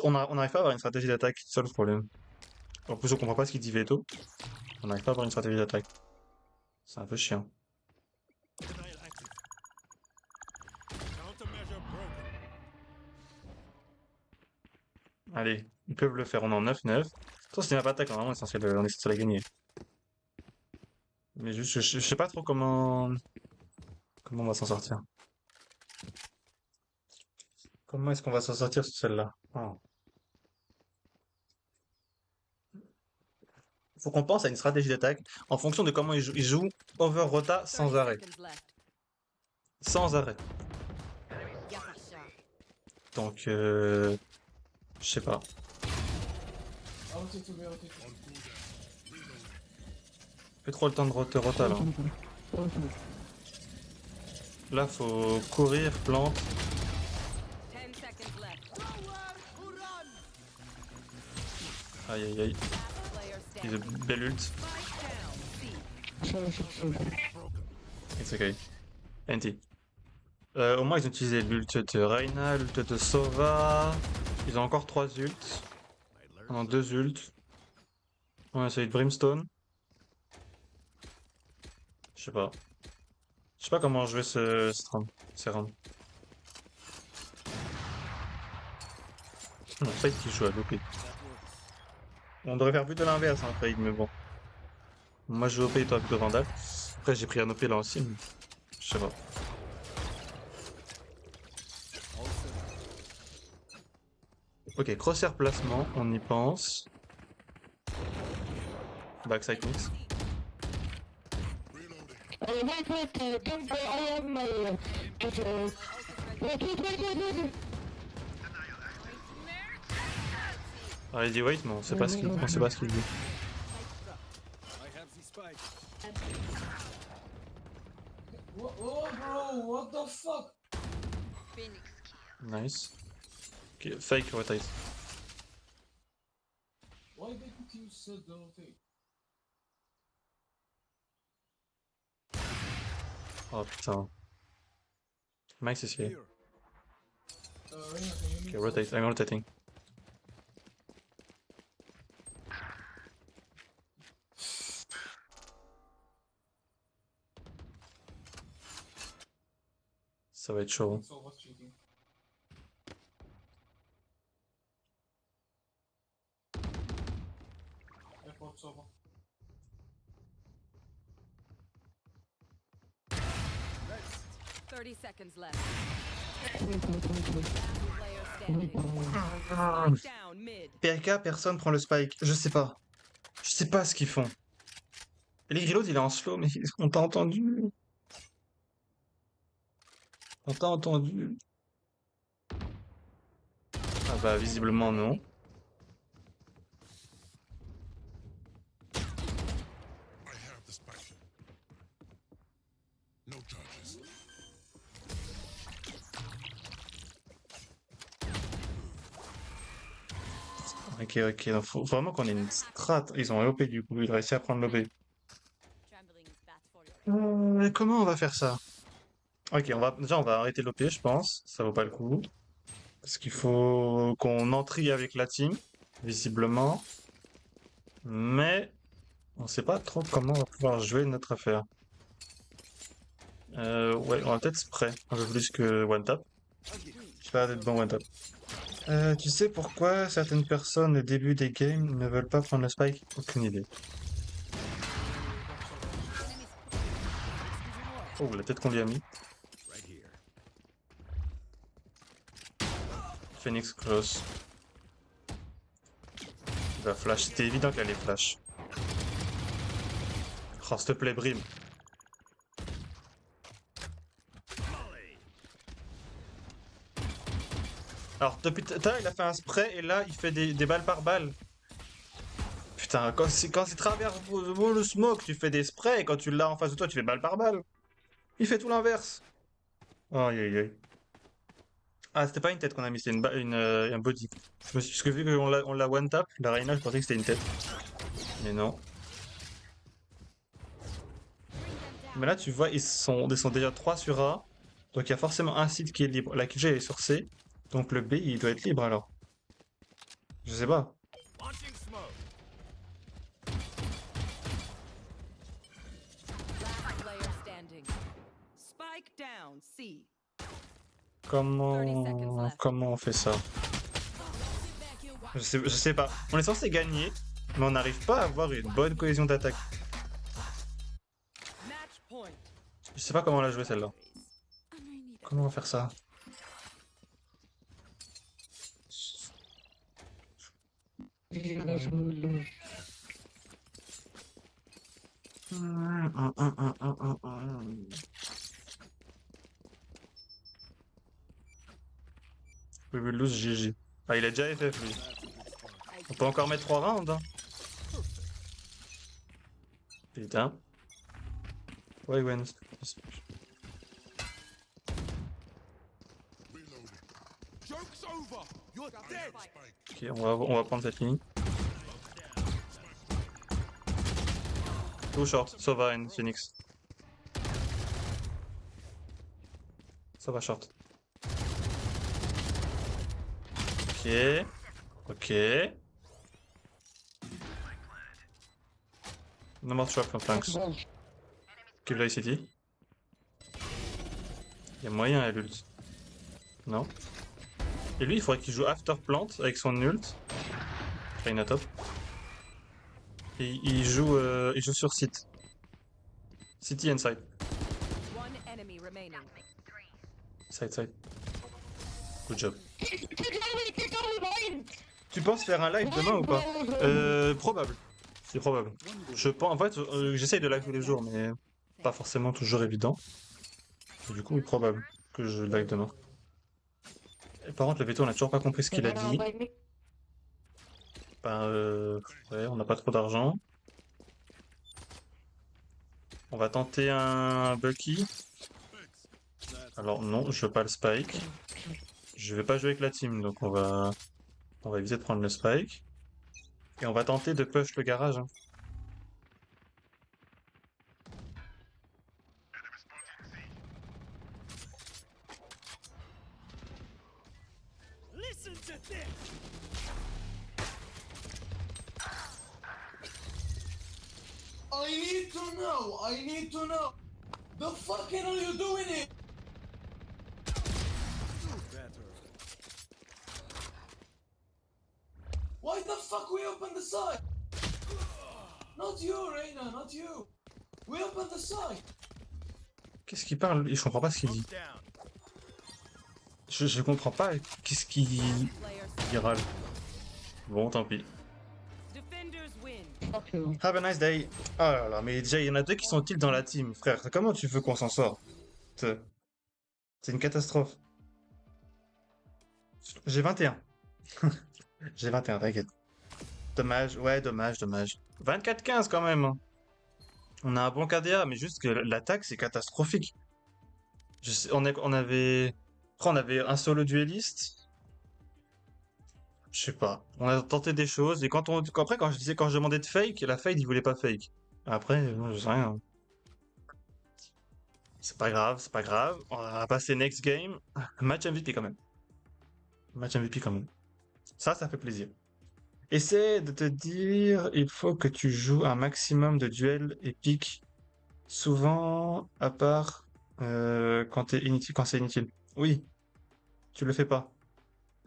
on n'arrive pas à avoir une stratégie d'attaque, c'est ça le problème. En plus on comprend pas ce qu'il dit Veto. On n'arrive pas à avoir une stratégie d'attaque. C'est un peu chiant. Denial active. Countermeasure broken. Allez, ils peuvent le faire, on est en 9-9. Toi c'est une attaque, normalement on est censé la gagner. Mais juste, je sais pas trop comment on va s'en sortir. Comment est-ce qu'on va s'en sortir sur celle-là? Ah. Faut qu'on pense à une stratégie d'attaque en fonction de comment il joue over rota sans 30 arrêt. seconds left. Sans arrêt. Yakasha. Donc, je sais pas. I'll take to be, I'll take to Plus trop le temps de rota là. Là, faut courir, plante. 10 seconds left. Aïe aïe aïe. Last player Il a standing. belle ult. Spike down. C. It's okay. NT. Au moins, ils ont utilisé l'ult de Reyna, l'ult de Sova. Ils ont encore 3 ults. On a 2 ults. On a celui de Brimstone. Je sais pas. Je sais pas comment jouer ce round. Ces rounds. Non, Fade qui joue à l'OP. That works. On devrait faire plutôt l'inverse, hein, Fade, mais bon. Moi, je joue OP et toi plutôt Vandal. Après, j'ai pris un OP là aussi, mais je sais pas. All set. Ok, crosshair placement, on y pense. Backside mix. Wait, don't go, I have my, wait. Ah, il dit wait, mais on sait pas ce qu'il dit. I have the spike. Whoa, bro, what the fuck? Nice. Ok, fake rotate. Why didn't you set the rotate? Oh putain. Max is here. Here. Reyna, can you Ok, mute rotate, I'm rotating. Ça va être chaud. So what's cheating? Airport Sova. 30 seconds left. Last player standing. Spike down mid. PRK, personne prend le spike. Je sais pas. Je sais pas ce qu'ils font. Et les reloads, il est en slow, mais on t'a entendu. On t'a entendu. Ah bah, visiblement non. I have the spike. No charges. Ok, ok. Donc, faut vraiment qu'on ait une strat. Ils ont un OP du coup, ils ont réussi à prendre l'OP. Trembling is bad for your Mais comment on va faire ça? Ok, on va arrêter l'OP, je pense. Ça vaut pas le coup. Parce qu'il faut qu'on entrie avec la team, visiblement. Mais on sait pas trop comment on va pouvoir jouer notre affaire. Ouais, on va peut-être spray un peu plus que one tap. Je sais pas d'être bon one tap. Tu sais pourquoi certaines personnes au début des games ne veulent pas prendre le spike? Aucune idée. Oh, la tête qu'on lui a mis. Right here. Phoenix close. Il va flash. C'était évident qu'elle allait flash. Oh, s'il te plaît, Brim. Alors, depuis tout à l'heure, il a fait un spray et là, il fait des balles par balle. Putain, quand c'est travers le smoke, tu fais des sprays et quand tu l'as en face de toi, tu fais balle par balle. Il fait tout l'inverse. Aïe aïe aïe. Ah, c'était pas une tête qu'on a mis, c'était un body. Parce que vu qu'on l'a one tap, la Reyna, je pensais que c'était une tête. Mais non. Mais là, tu vois, ils sont déjà 3 sur A. Donc il y a forcément un site qui est libre. La QG est sur C. Donc le B, il doit être libre alors. Je sais pas. Launching smoke. Last player standing. Spike down C. 30 seconds left. Comment on fait ça? Je sais pas. On est censé gagner, mais on n'arrive pas à avoir une bonne cohésion d'attaque. Match point. Je sais pas comment la jouer celle-là. Comment on va faire ça? You guys will lose. We will lose GG. Ah, il a déjà FF lui. On peut encore mettre 3 rounds. Hein. Putain. Ouais, Gwen. Reloading. Joke's over. You're dead. Ok, on va prendre cette ligne. Too short. Sova and Phoenix. Ça va short. Ok. Ok. No more trap from flanks. Give la city. Il y a moyen à l'ult. Non. Et lui, il faudrait qu'il joue after plant avec son ult. Reina top. Et il joue sur site. City and side. One enemy remaining. Side, side. Good job. Take only mine! Tu penses faire un live demain ou pas? Probable. C'est probable. Je pense, en fait, j'essaye de live tous les jours, mais pas forcément toujours évident. Et du coup, oui, probable que je live demain. Et par contre, le veto, on a toujours pas compris ce qu'il a dit. Ben, ouais, on n'a pas trop d'argent. On va tenter un Bucky. Alors non, je veux pas le spike. Je vais pas jouer avec la team, donc on va éviter de prendre le spike. Et on va tenter de push le garage. Hein. Listen to this. I need to know. I need to know. The fucking are you doing it? Better. Why the fuck we open the side? Not you, Reina, not you. We open the side. Qu'est-ce qu'il parle? Je comprends pas ce qu'il dit. Down. Je comprends pas qu'est-ce qu'il Player râle. Bon, tant pis. defenders win. Fuck you. Have a nice day. Oh là là, mais déjà, il y en a deux qui sont kills dans la team, frère. Comment tu veux qu'on s'en sorte? C'est une catastrophe. J'ai 21. J'ai 21, t'inquiète. Dommage, ouais, dommage. 24-15 quand même. Hein. On a un bon KDA, mais juste que l'attaque, c'est catastrophique. On avait... Après, on avait un solo dueliste. Je sais pas. On a tenté des choses, et après, quand je demandais de fake, la fade, il voulait pas fake. Après, je sais rien. C'est pas grave. On va passer next game. Match MVP quand même. Ça fait plaisir. Essaie de te dire, il faut que tu joues un maximum de duels épiques. Souvent, à part quand c'est inutile. Oui, tu le fais pas.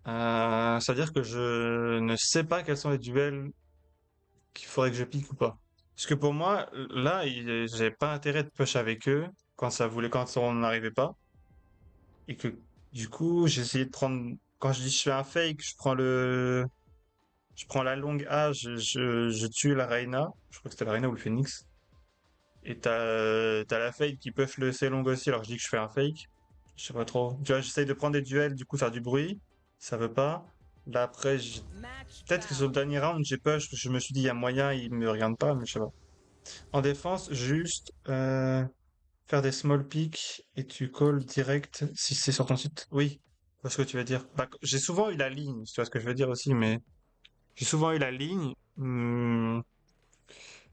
C'est-à-dire que je ne sais pas quels sont les duels qu'il faudrait que je pique ou pas. Parce que pour moi, là, j'avais pas intérêt de push avec eux quand on n'arrivait pas. Et que du coup, j'ai essayé de prendre. Quand je dis je fais un fake, je prends la longue A, je tue la Reina. Je crois que c'était la Reina ou le Phoenix. Et t'as la fake qui push le C long aussi, alors je dis que je fais un fake. Je sais pas trop. Tu vois, j'essaye de prendre des duels, du coup faire du bruit. Ça veut pas. Là après, Match peut-être que sur le found. dernier round, j'ai push, je me suis dit il y a moyen, il me regarde pas, mais je sais pas. En défense, juste faire des small picks et tu call direct si c'est sur ton site. Oui, je vois ce que tu veux dire. Bah, j'ai souvent eu la ligne, tu vois ce que je veux dire aussi, mais j'ai souvent eu la ligne.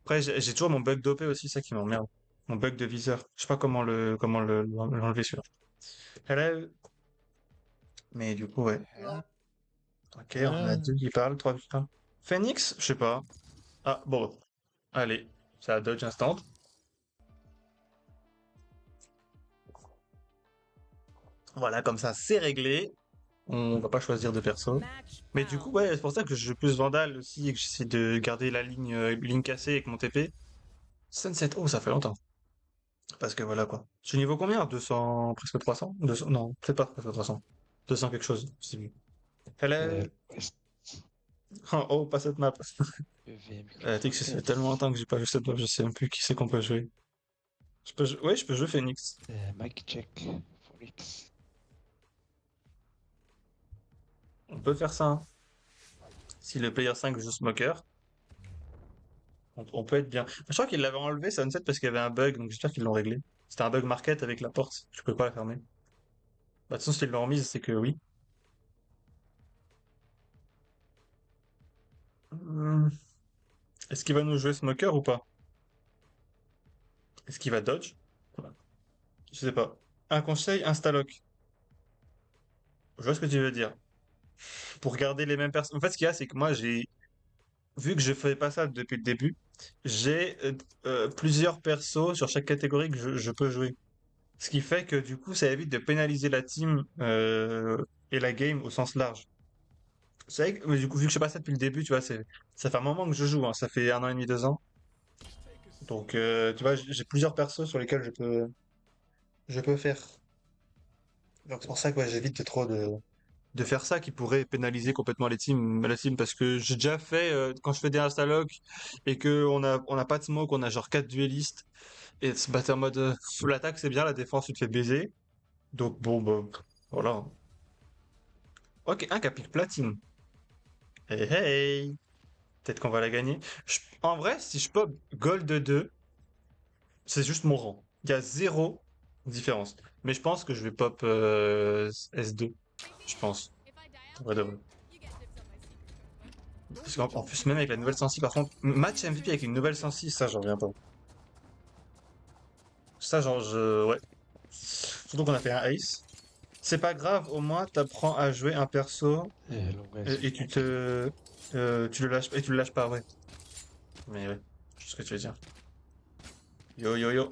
Après, j'ai toujours mon bug d'OP aussi, ça qui m'emmerde. Mon bug de viseur. Je sais pas l'enlever celui-là. Hello. Mais du coup, ouais. Ok, on a deux qui parlent, trois qui parlent. Phoenix? Je sais pas. Ah, bon. Allez, ça a dodge instant. Voilà, comme ça, c'est réglé. On va pas choisir de perso. Match Mais du coup, found. ouais, c'est pour ça que je joue plus Vandal aussi et que j'essaie de garder la ligne cassée avec mon TP. Sunset, oh, ça fait longtemps. Parce que voilà quoi. Je suis niveau combien? 200, presque 300? 200, non, peut-être pas presque 300. 200 quelque chose, c'est mieux. Hello. Oh, pas cette map. VM, Tu sais que ça fait tellement longtemps que j'ai pas vu cette map, je sais même plus qui c'est qu'on peut jouer. Ouais, je peux jouer Phoenix. Mic check. Phoenix. On peut faire ça, hein. Si le player 5 joue Smoker, on peut être bien. Je crois qu'ils l'avaient enlevé Sunset parce qu'il y avait un bug, donc j'espère qu'ils l'ont réglé. C'était un bug market avec la porte, je peux pas la fermer. Bah, de toute façon, s'ils l'ont remise, c'est que oui. Hmm. Est-ce qu'il va nous jouer Smoker ou pas? Est-ce qu'il va dodge? Je sais pas. Un conseil, instalock. Je vois ce que tu veux dire. Pour garder les mêmes personnes. En fait, ce qu'il y a, c'est que moi, vu que je fais pas ça depuis le début, j'ai plusieurs persos sur chaque catégorie que je peux jouer. Ce qui fait que du coup, ça évite de pénaliser la team et la game au sens large. C'est vrai que, mais du coup, vu que je fais pas ça depuis le début, tu vois, ça fait un moment que je joue, hein, ça fait 1 an et demi, 2 ans. Donc, tu vois, j'ai plusieurs persos sur lesquels je peux faire. Donc c'est pour ça que ouais, j'évite trop de faire ça qui pourrait pénaliser complètement la team parce que j'ai déjà fait quand je fais des instalock et que on a pas de smoke, on a genre 4 duellistes et bah, t'es en mode l'attaque c'est bien, la défense tu te fais baiser. Donc bon bah voilà. Ok, un capique platine. Hey hey. Peut-être qu'on va la gagner. En vrai, si je pop gold 2, c'est juste mon rang. Il y a zéro différence. Mais je pense que je vais pop S2. Je pense. If I die out, Ouais, de vrai. you get dibs on my secret weapon. Parce qu'en plus, même avec la nouvelle sensi, par contre, match MVP avec une nouvelle sensi, ça, j'en reviens pas. Ça, genre, ouais. Surtout qu'on a fait un ace. C'est pas grave, au moins, t'apprends à jouer un perso Long guys. et tu le lâches, et tu le lâches pas, ouais. Mais ouais, je sais ce que tu veux dire. Yo, yo, yo.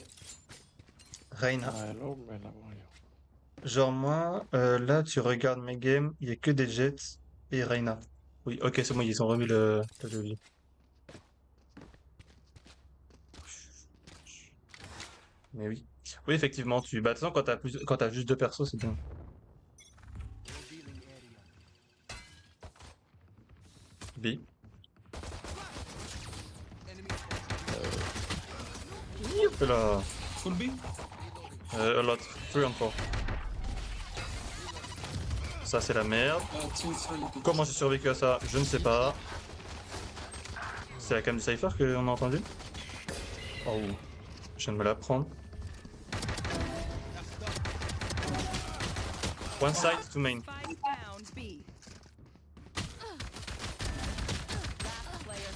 Reina. Long, mais là, bon, Genre, moi, là, tu regardes mes games, il y a que des Jets et Reina. Oui, ok, c'est bon, ils ont remis le jeu. Mais oui. Oui, effectivement, bah, de toute façon, quand t'as juste 2 persos, c'est bien. B. Youp là. Full B? A lot. 3 and 4. Ça, c'est la merde. Two, three. Comment j'ai survécu à ça? Je ne sais pas. C'est la cam du Cypher qu'on a entendu? Oh. Je viens de me la prendre. One side to main. Spike down B. Last player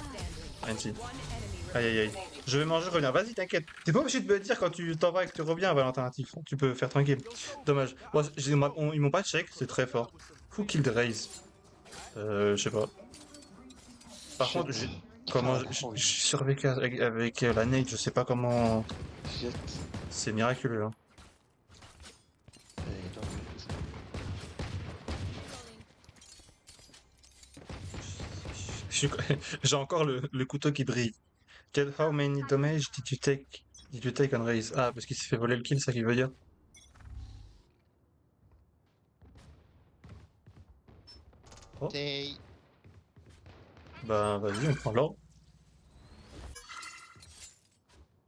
standing. NT. One enemy Aïe aïe aïe. Je vais manger, reviens. Vas-y, t'inquiète. T'es pas obligé de me le dire quand tu t'en vas et que tu reviens, Valentin Natif. Tu peux faire tranquille. Dommage. Bon, ils m'ont pas check, c'est très fort. Who killed Raze? Je sais pas. Par contre, comment j'ai survécu avec la nade, je sais pas comment. Jet. C'est miraculeux, hein. Long J'ai encore le couteau qui brille. How many damage did you take on Raze? Ah, parce qu'il s'est fait voler le kill, ça qu'il veut dire. Oh. Bah, vas-y, on prend l'or.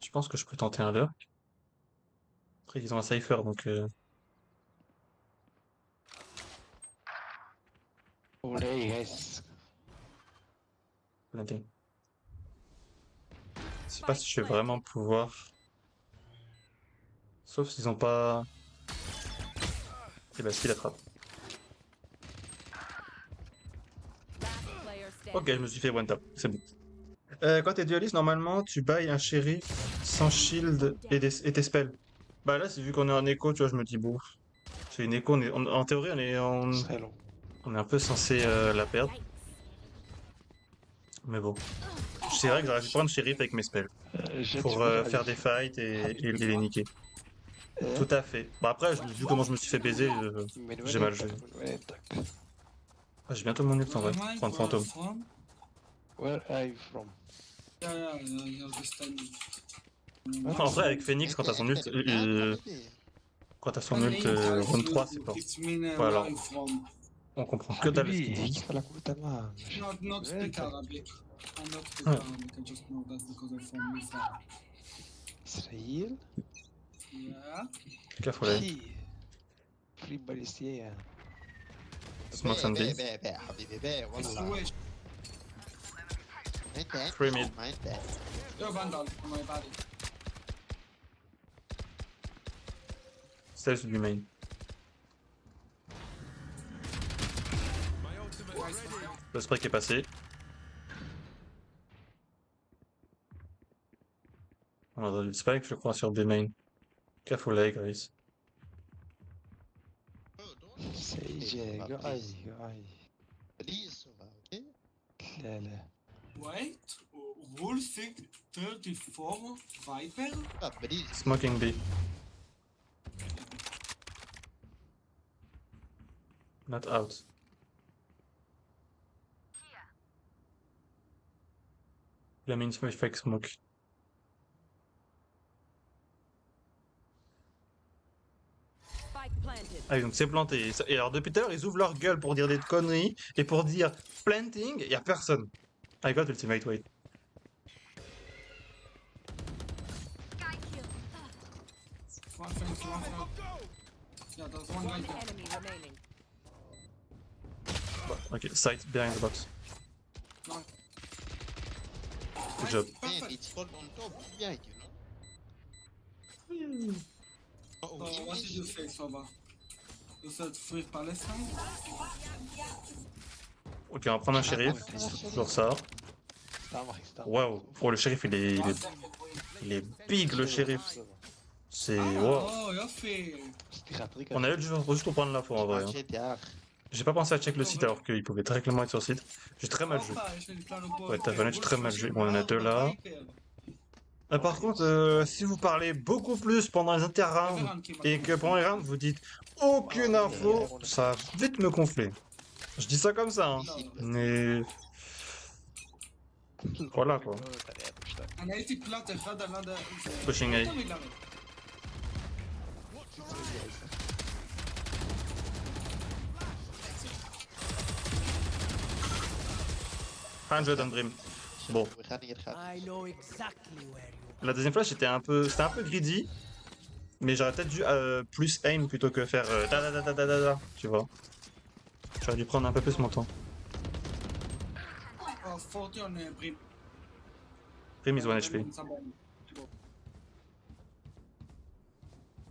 Je pense que je peux tenter un leurk. Après, ils ont un cypher, donc. Olé, guys. Planting. Je sais pas si je vais vraiment pouvoir. Sauf s'ils ont pas. Et bah, s'il attrape. Last player standing. Ok, je me suis fait one tap, c'est bon. Quand t'es dualiste, normalement, tu bailles un shérif sans shield et tes spells. Bah là, c'est vu qu'on est en écho, tu vois, je me dis, bon, c'est une écho, en théorie, Très long. on est un peu censé la perdre. Mais bon. C'est vrai que j'aurais pu prendre shérif avec mes spells Jet, pour tu peux faire aller. des fights et les niquer. Tout à fait. Bon, après, vu comment je me suis fait baiser, j'ai mal joué. Ah, j'ai bientôt mon ult en vrai. Where am I? Prendre Where fantôme. from? Where are you from? Yeah, I understand. En vrai, avec Phoenix, quand t'as son ult, round 3, c'est pas. It mean Voilà. where I'm from. On comprend que dalle ce qu'il حبيبي dit. كيف لا قلت تمام Not speak Arabic. I'm not speak Huh. Arabic. I just know that because I'm from Israel. إسرائيل Yeah. Careful, eh. في باليستيان Smoke and B. بيه حبيبي بيه It's والله Jewish. انت Free mid. ما انت You're Vandal on my body. Stairs will be main. My ultimate ready. Le spray qui est passé. On a entendu le spike, je crois, sur B main. Careful, eh, guys. سيجي قاي قاي بليز اوكي لا لا Wait. Rule 634 Viper. بليز Smoking B. Not out. Il a mis une fake smoke. Spike planted. Ah, donc c'est planté. Et alors depuis tout à l'heure, ils ouvrent leur gueule pour dire des conneries et pour dire planting, y a personne. I got ultimate, wait. One fence, one fence. Yeah, there's one guy One there. enemy remaining. Ok, sight behind the box. No. Good job. Man, Perfect. it's called on top behind you know oh, So what did you say, Soba? You said free Palestine? Ok, on va prendre un shérif. C'est toujours ça. Waouh. Oh, le shérif, il est big, le shérif. C'est. Wow. Oh, يفي. On a eu juste pour prendre l'info en vrai. Hein. شيت يا اخي J'ai pas pensé à check le site alors qu'il pouvait très clairement être sur le site. J'ai très mal joué. Ouais, t'as vraiment très mal joué. Bon, on en a deux là. Par contre, si vous parlez beaucoup plus pendant les interrounds et que pendant les rounds vous dites aucune info, ça va vite me gonfler. Je dis ça comme ça, hein. Mais voilà quoi. انا قلت بلات غدا غدا Pushing A. 100 and Dream. Bon, خليني يرخى la deuxième flash c'était un peu greedy, mais j'aurais peut-être dû plus aim plutôt que faire da da da da da da da, tu vois. J'aurais dû prendre un peu plus mon temps. 40 on Brim. Dream is 1 HP.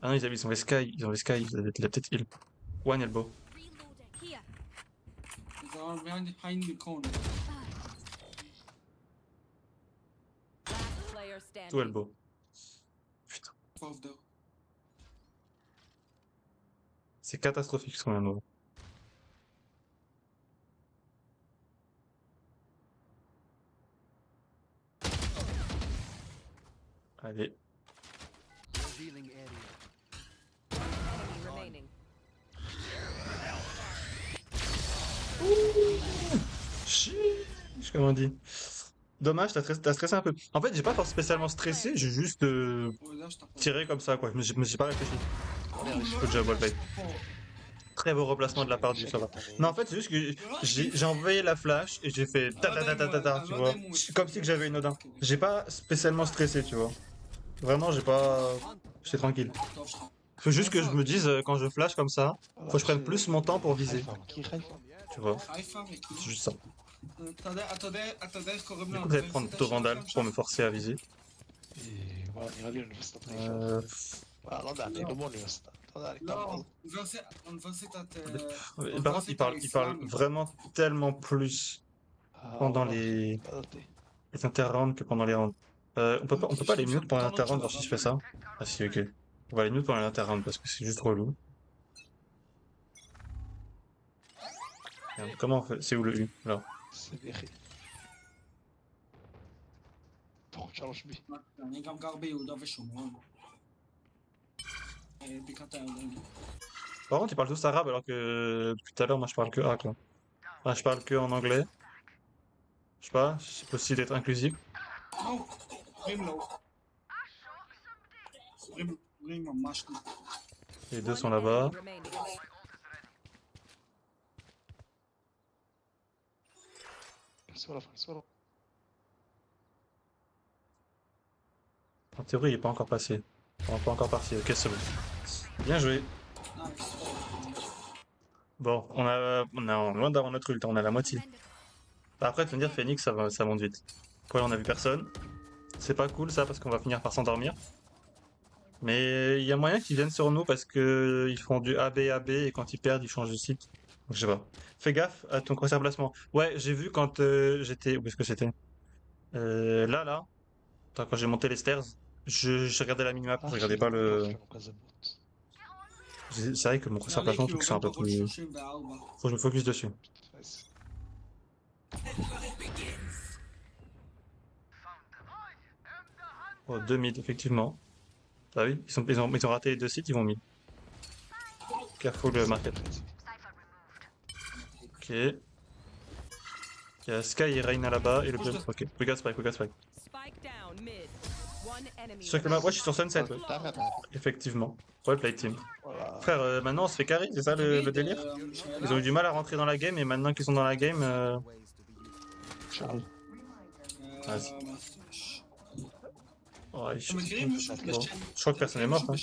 Ah non, ils ont les sky, il a peut-être heal. One elbow. Reloading. Here. They are behind the corner. Last player standing. Two elbow. Putain, Both though. c'est catastrophique ce qu'on vient de voir. Allez. Enemy remaining. Chiche, comme on dit. Dommage, t'as stressé un peu. En fait, j'ai pas forcément spécialement stressé, j'ai juste Oh, là, je t'apprends. tiré comme ça, quoi. Je me suis pas réfléchi. Good job, Wallbait. Très beau replacement de la part du serveur. Non, en fait, c'est juste que j'ai envoyé la flash et j'ai fait ta ta ta ta ta ta, tu vois. Comme si que j'avais une Odin. J'ai pas spécialement stressé, tu vois. Vraiment, j'ai pas. J'étais tranquille. Faut juste que je me dise, quand je flash comme ça, faut que je prenne plus mon temps pour viser. Tu vois. C'est juste ça. Du coup, vous allez prendre plutôt Vandal pour me forcer à viser. Par contre, il parle vraiment tellement plus pendant les interrounds que pendant les rounds. On peut pas aller mute pendant l'interround, genre si je fais ça. Ah si, ok. On va aller mute pendant l'interround parce que c'est juste relou. Merde, comment on fait? C'est où le U? Là. يعني قام قاربي ودا في شمال. Par contre, ils parlent tous arabe alors que depuis tout à l'heure, moi je parle que A quoi. Enfin, je parle que en anglais. Je sais pas, c'est possible d'être inclusif. No, Brim low. Brim ماشي. Les deux sont là-bas. Remaining. صورة فوق صورة. En théorie, il est pas encore passé. On pas encore parti. Ok, c'est bon. Bien joué. Nice. Bon, on est loin d'avoir notre ult, on a la moitié. Après, te dire Phoenix, ça monte vite. Après, on a vu personne. C'est pas cool ça parce qu'on va finir par s'endormir. Mais il y a moyen qu'ils viennent sur nous parce que ils font du AB AB et quand ils perdent, ils changent de site. Donc, je sais pas. Fais gaffe à ton crosshair placement. Ouais, j'ai vu quand j'étais. Où est-ce que c'était? Là. Attends, quand j'ai monté les stairs, je regardais la minimap, je regardais pas le. C'est vrai que mon crosshair placement, faut que ce soit un peu plus. Faut que je me focus dessus. Oh, 2 mid, effectivement. Ah oui, ils ont raté les 2 sites, ils vont mid. Careful market. Ok. Il y a Sky et Reyna là-bas et le bleu. Ok, we got spike. Spike down mid. One enemy. C'est sûr que là, ouais, je suis sur Sunset, ouais. T'arrêtes. Effectivement. Ouais, play team. Voilà. Frère, maintenant on se fait carry, c'est ça le délire? Ils ont eu du mal à rentrer dans la game et maintenant qu'ils sont dans la game. Charles. Vas-y. Oh, je مجرم مش crois que personne est mort. Hein.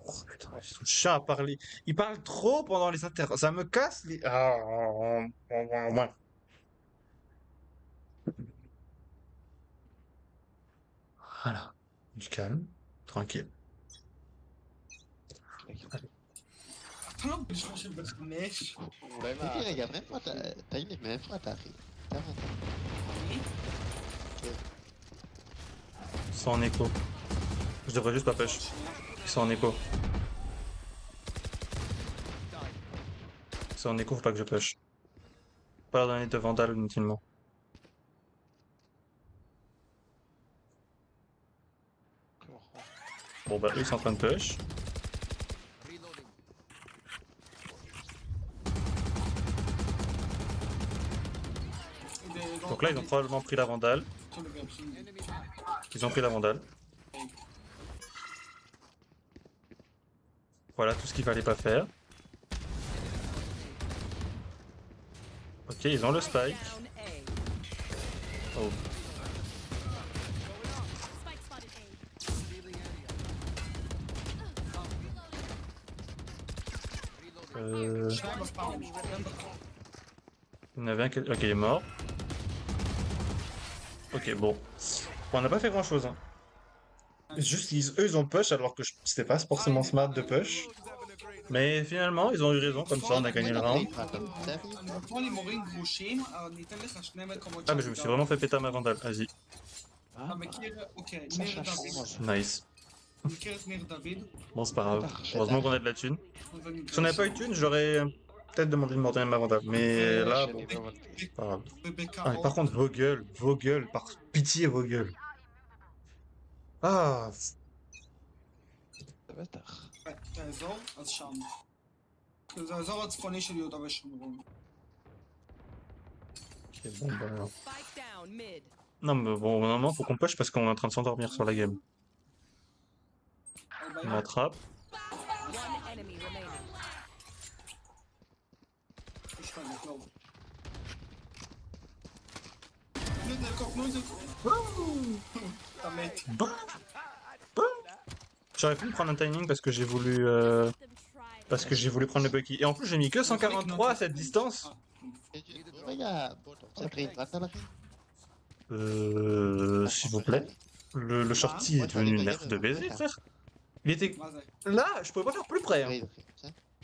Oh, putain, ils sont chiants à parler. Ils parlent trop pendant les inter. Ça me casse les. Ouais. Voilà. Du calme. Tranquille. طلب مش ماشي بس ماشي T'as dit, regarde, même moi, t'as une même fois, t'arrives. Ils sont en écho. Je devrais juste pas push. Ils sont en écho. Ils sont en écho, faut pas que je push. Pas leur donner de vandal inutilement. Bon bah eux ils sont en train de push. Donc là ils ont probablement pris la vandale. Ils ont pris la vandale. Voilà tout ce qu'il fallait pas faire. Ok, ils ont le spike. Down A. Oh. Spike spotted A. Il y en avait un qui... Ok, il est mort. Ok, bon. Bon, on n'a pas fait grand chose. Hein. Juste, eux, ils ont push alors que c'était pas forcément smart de push. Mais finalement, ils ont eu raison, comme ça, on a gagné le round. Ah, mais je me suis vraiment fait péter ma vandale, vas-y. Nice. Bon, c'est pas grave. Heureusement qu'on a de la thune. Si on n'avait pas eu de thune, j'aurais peut-être demandé de m'ordonner ma vandale. Mais là, bon, c'est pas grave. Ah, mais par contre, vos gueules, par pitié, vos gueules. Ah, האזור, אז שם. זה האזור הצפוני של יהודה ושומרון. ok, bon, bah... Spike down mid. Non, mais bon, normalement, faut qu'on push parce qu'on est en train de s'endormir sur la game. On attrape. One enemy remaining. J'aurais pu me prendre un timing parce que j'ai voulu prendre le Bucky. Et en plus j'ai mis que 143 à cette distance. Regarde, t'as pris une vandale. S'il vous plaît. Le shorty est devenu une nerf de baiser, frère. Il était là, je pouvais pas faire plus près. Hein.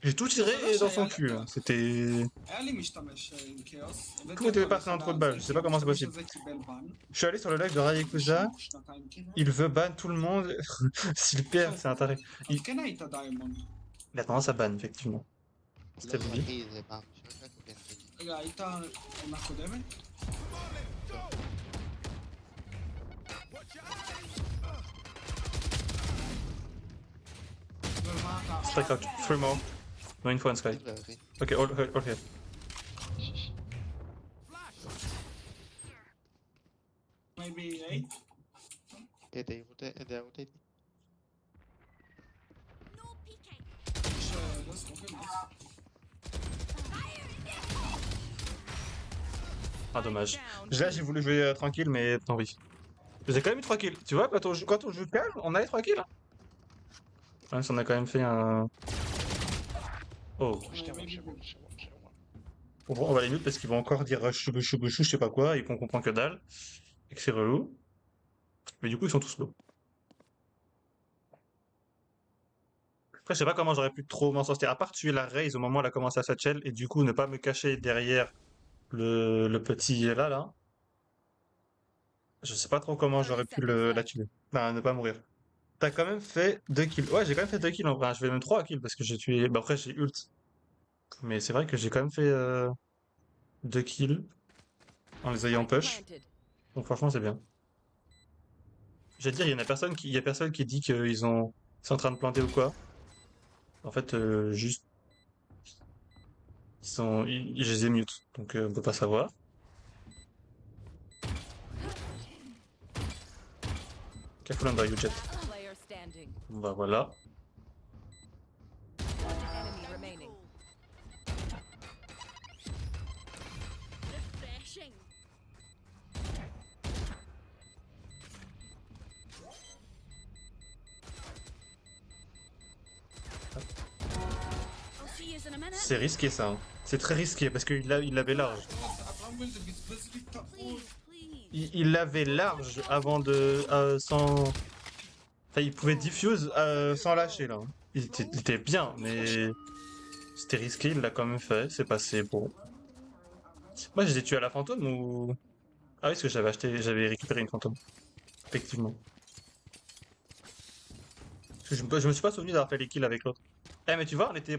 J'ai tout tiré dans son cul. Hein. C'était... Tout était passé en trop de balles, je sais pas comment c'est possible. Je suis allé sur le live de Rayekusa, il veut ban tout le monde. S'il perd, c'est un taré. Il a tendance à ban, effectivement. C'était lui. רגע, היית עונה קודמת? Strike out, 3 more. No info on Sky. Okay, all here. Maybe 8? Ah, dommage. Là, j'ai voulu jouer tranquille, mais tant pis. J'ai quand même eu 3 kills. Tu vois, quand on joue calme, on a les 3 kills. Même si on a quand même fait un... Oh. J'étais bon, j'étais bon, j'étais bon, j'étais bon. Bon, on va les mute parce qu'ils vont encore dire choubu choubu chou, je sais pas quoi, et qu'on comprend que dalle. Et que c'est relou. Mais du coup, ils sont tous low. Après, je sais pas comment j'aurais pu trop m'en sortir. À part tuer la raise au moment où elle a commencé à satchel, et du coup, ne pas me cacher derrière le petit là. Je sais pas trop comment j'aurais pu la tuer. Enfin, ne pas mourir. T'as quand même fait 2 kills. Ouais, j'ai quand même fait 2 kills en vrai. Je fais même 3 kills parce que j'ai tué. Bah, après, j'ai ult. Mais c'est vrai que j'ai quand même fait 2 kills en les ayant push. Donc, franchement, c'est bien. J'allais dire, il y a personne qui dit qu'ils sont en train de planter ou quoi. En fait, juste. Je les ai mute. Donc, on peut pas savoir. Careful under you, Jet. Bon, bah voilà. Refreshing. I'll see yous in a minute. C'est risqué ça. Hein. C'est très risqué parce qu'il l'avait large. I'm going to be specific top four. Please. Il l'avait large avant de. Sans. Enfin, il pouvait diffuse sans lâcher là. Il était bien, mais. C'était risqué, il l'a quand même fait. C'est passé bon. Moi, je l'ai tué à la fantôme ou. Ah oui, parce que j'avais récupéré une fantôme. Effectivement. Parce que je me suis pas souvenu d'avoir fait les kills avec l'autre. Eh, mais tu vois, on était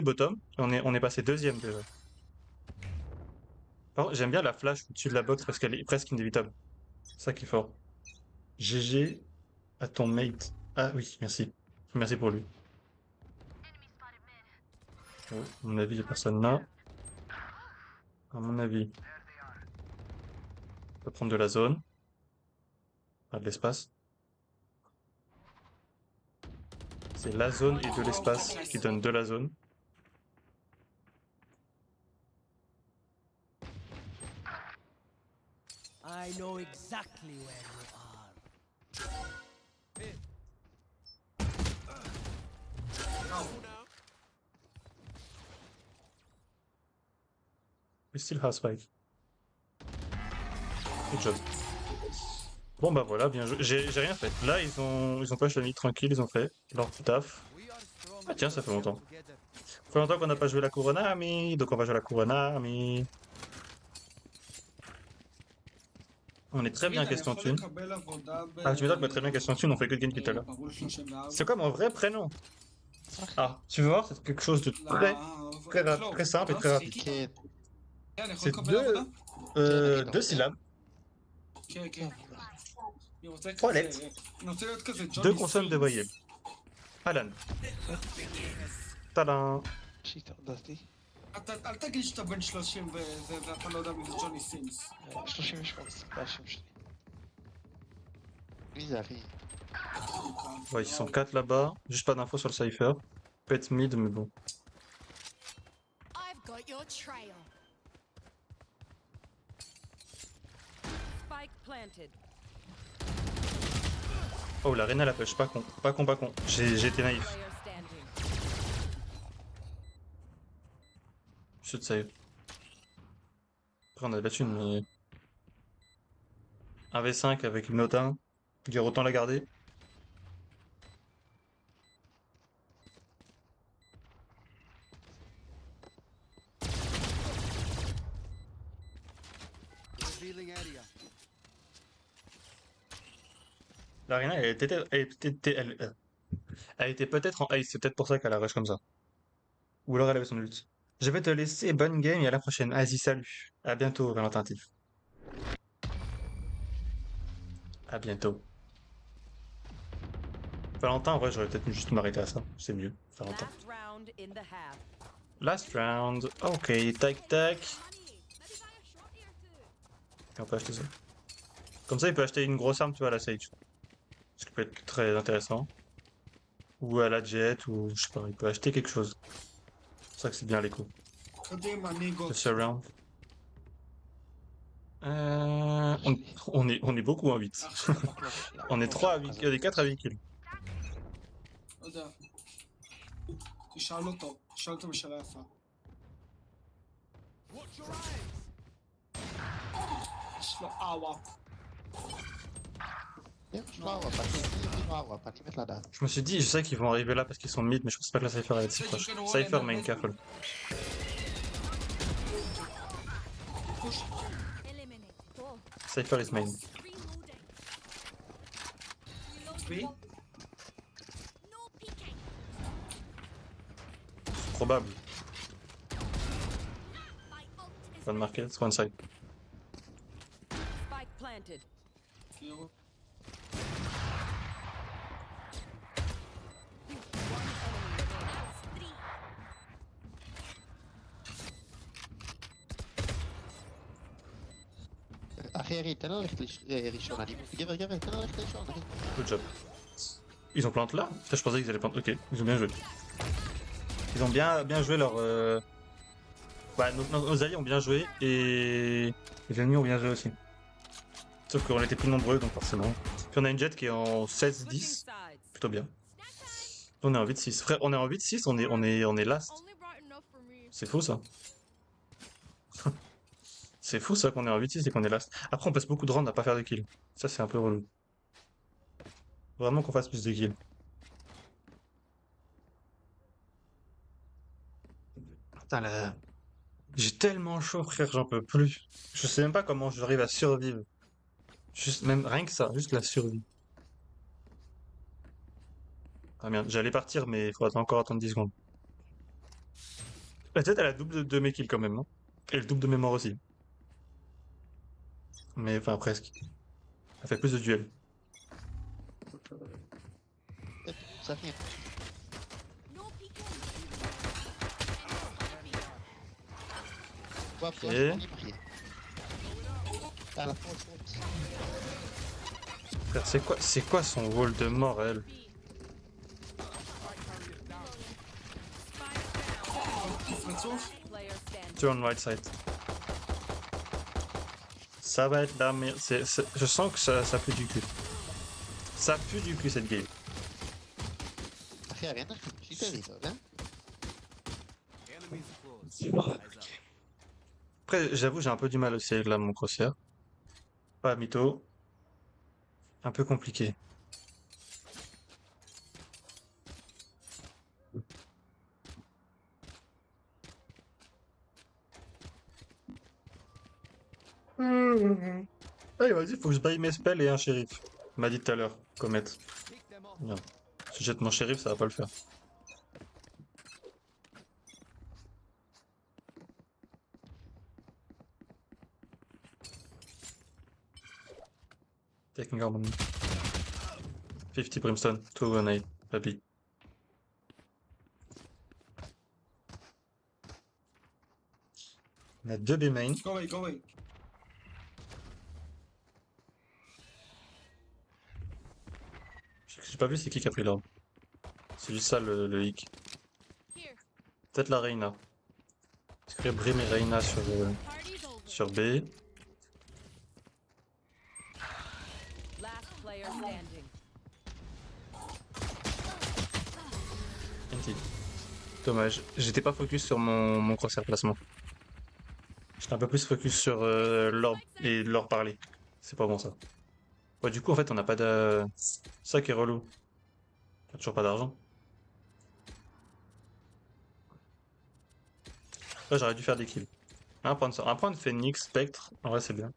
bottom. On est passé deuxième déjà. Par contre, j'aime bien la flash au-dessus de la box parce qu'elle est presque inévitable. C'est ça qui est fort. GG à ton mate. Ah oui, merci. Merci pour lui. Oh, à mon avis, il n'y a personne là. À mon avis. On va prendre de la zone. Ah, de l'espace. C'est la zone et de l'espace qui donnent de la zone. I know exactly where you are. We still have spike. Good job. Bon bah voilà, bien joué. J'ai rien fait. Là, ils ont pas la mid tranquille, ils ont fait leur petit taf. Ah tiens, ça fait longtemps. Ça fait longtemps qu'on n'a pas joué la Kuronami, donc on va jouer la Kuronami. On est très bien question thune. Ah, tu me dis que très bien question thune, on fait que de game tout à l'heure. C'est quoi mon vrai prénom? Ah, tu veux voir, c'est quelque chose de très simple et très rapide. Kid. C'est deux syllabes, 3 lettres, 2 consonnes de voyelles. Alan. Tadam. Cheater, Dusty. אל תגיד שאתה בן 30 ואתה לא יודע מי זה ג'וני סימס. 38, pas 20. Ils arrivent. Ouais, ils sont 4 là-bas. Juste pas d'infos sur le cypher. Peut être mid, mais bon. I've got your trail. Spike planted. Oh, la Reyna la push, pas con. Pas con, pas con. J'ai été naïf. Player standing. Shoot save. Après, on a de la thune, mais. Un V5 avec une note 1. Dire autant la garder. Revealing area. L'Arena, elle était peut-être en ice, c'est peut-être pour ça qu'elle a rush comme ça. Ou alors elle avait son ult. Je vais te laisser, bonne game et à la prochaine. Vas-y, salut. À bientôt, Valentin Tiff. À bientôt. Valentin, en vrai, j'aurais peut-être juste m'arrêter à ça. C'est mieux, Valentin. Last round in the half. Last round. Ok, tac tac. Honey, maybe buy a shorty or two. Et on peut acheter ça. Comme ça, il peut acheter une grosse arme, tu vois, à la Sage. Ce qui peut être très intéressant. Ou à la Jet, ou je sais pas, il peut acheter quelque chose. C'est pour ça que c'est bien les coups. קדימה, ניגו. Le surround. On est beaucoup en 8. On est 3 à 8 kills, 4 à 8 kills. هذا شالته بالشرافة. Watch your eyes. شلون واو. Je me suis dit, je sais qu'ils vont arriver là parce qu'ils sont mid, mais je pense pas que la Cypher va être si proche. Cypher main, careful. Push. Eliminate. Oh, Cypher is main. reloading. Three. No peeking. Probable. My ult is One market, it's one side. spike planted. Yo. אחי, תן לו ללכת ראשון, אני גבר, תן לו ללכת ראשון, אחי. Good job. Ils ont planté là? Putain, je pensais qu'ils allaient planter. Ok, ils ont bien joué. Ils ont bien joué leur. Bah, nos alliés ont bien joué et les ennemis ont bien joué aussi. Sauf qu'on était plus nombreux donc forcément. Puis on a une jet qui est en 16-10, Sides. plutôt bien. On est en 8-6. Frère, on est en 8-6, on est last. Only bright enough for me. C'est fou ça. C'est fou ça qu'on est en 8-6 et qu'on est last. Après on passe beaucoup de rounds à pas faire de kills. Ça c'est un peu relou. Vraiment qu'on fasse plus de kills. Putain là. J'ai tellement chaud frère, j'en peux plus. Je sais même pas comment j'arrive à survivre. Juste même rien que ça, juste la survie. Ah merde, j'allais partir mais il faudra encore attendre 10 secondes. La tête elle a double de mes kills quand même, hein. Et le double de mes morts aussi. Mais enfin presque. Elle fait plus de duels. Ça finit. No peeking. À la fin, Frère, c'est quoi son rôle de mort elle? Player standing. Turn right side. Ça va être la merde. Je sens que ça pue du cul. Ça pue du cul cette game. אחי, אריאנה, שיטה לי, אתה יודע? Enemies close. Eyes up. Après, j'avoue, j'ai un peu du mal aussi avec là mon crosshair. Pas mytho. Un peu compliqué. Allez, vas-y, faut que je baille mes spells et un shérif. Il m'a dit tout à l'heure, Comet. Pick them off. Merde. Si je jette mon shérif, ça va pas le faire. Taking harmony. 50 brimstone, 2 grenade, baby. On a 2 B main. Go away, go away. J'ai pas vu c'est qui a pris l'ordre. C'est juste ça le hic. Here. Peut-être la Reina. Est-ce qu'il y a Brim et Reina Party's over. sur B? Last player standing. NT. Dommage. J'étais pas focus sur mon crosshair placement. J'étais un peu plus focus sur l'orbe et leur parler. C'est pas bon ça. Ouais, du coup, en fait, on n'a pas de. Ça qui est relou. On a toujours pas d'argent. Là, j'aurais dû faire des kills. Un point de Phoenix, Spectre. En vrai, c'est bien.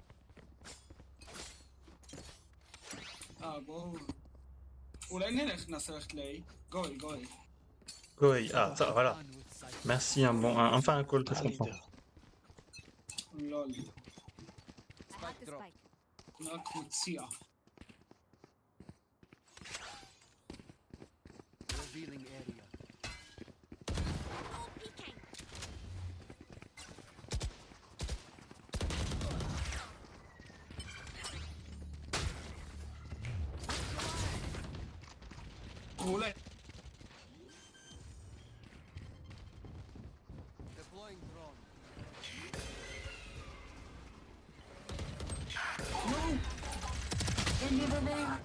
Ah bon. ولأن هنا اخنا صرخت لي. Go away, go away. Go away. Ah, ça, voilà. Merci, enfin un call que je comprends. لول. I had the spike. هناك متسيئة. Revealing area. No peeking. ولا Deploying drone.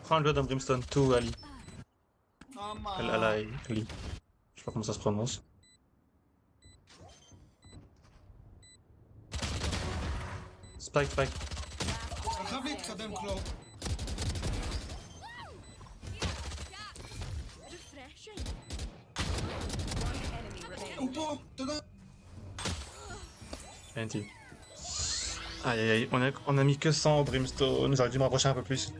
Prends le Blood and Brimstone, tout Ali. Come Ali. Je sais pas comment ça se prononce. Spike. خليك خدم كلو. Refreshing. One enemy remaining. وبوم تقدر. NT. Aïe, on a mis que 100 au Brimstone, j'aurais dû me rapprocher un peu plus.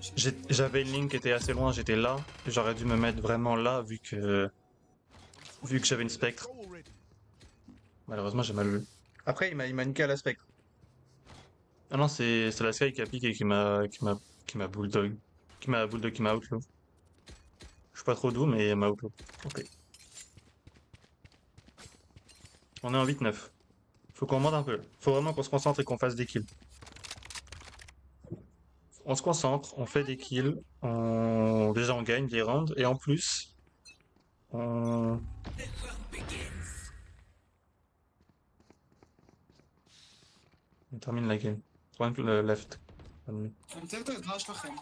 J'avais une ligne qui était assez loin, j'étais là. J'aurais dû me mettre vraiment là vu que j'avais une spectre. Malheureusement, j'ai mal vu. Après, il m'a niqué à la spectre. Ah non, c'est la Sky qui a piqué et qui m'a bulldog. Qui m'a outlaw. Je suis pas trop doux, mais il m'a outlaw. Ok. On est en 8-9. Faut qu'on monte un peu. Faut vraiment qu'on se concentre et qu'on fasse des kills. On se concentre, on fait des kills, déjà on gagne des rounds, et en plus, on termine la game. One left. انت تقدر 12 فخم.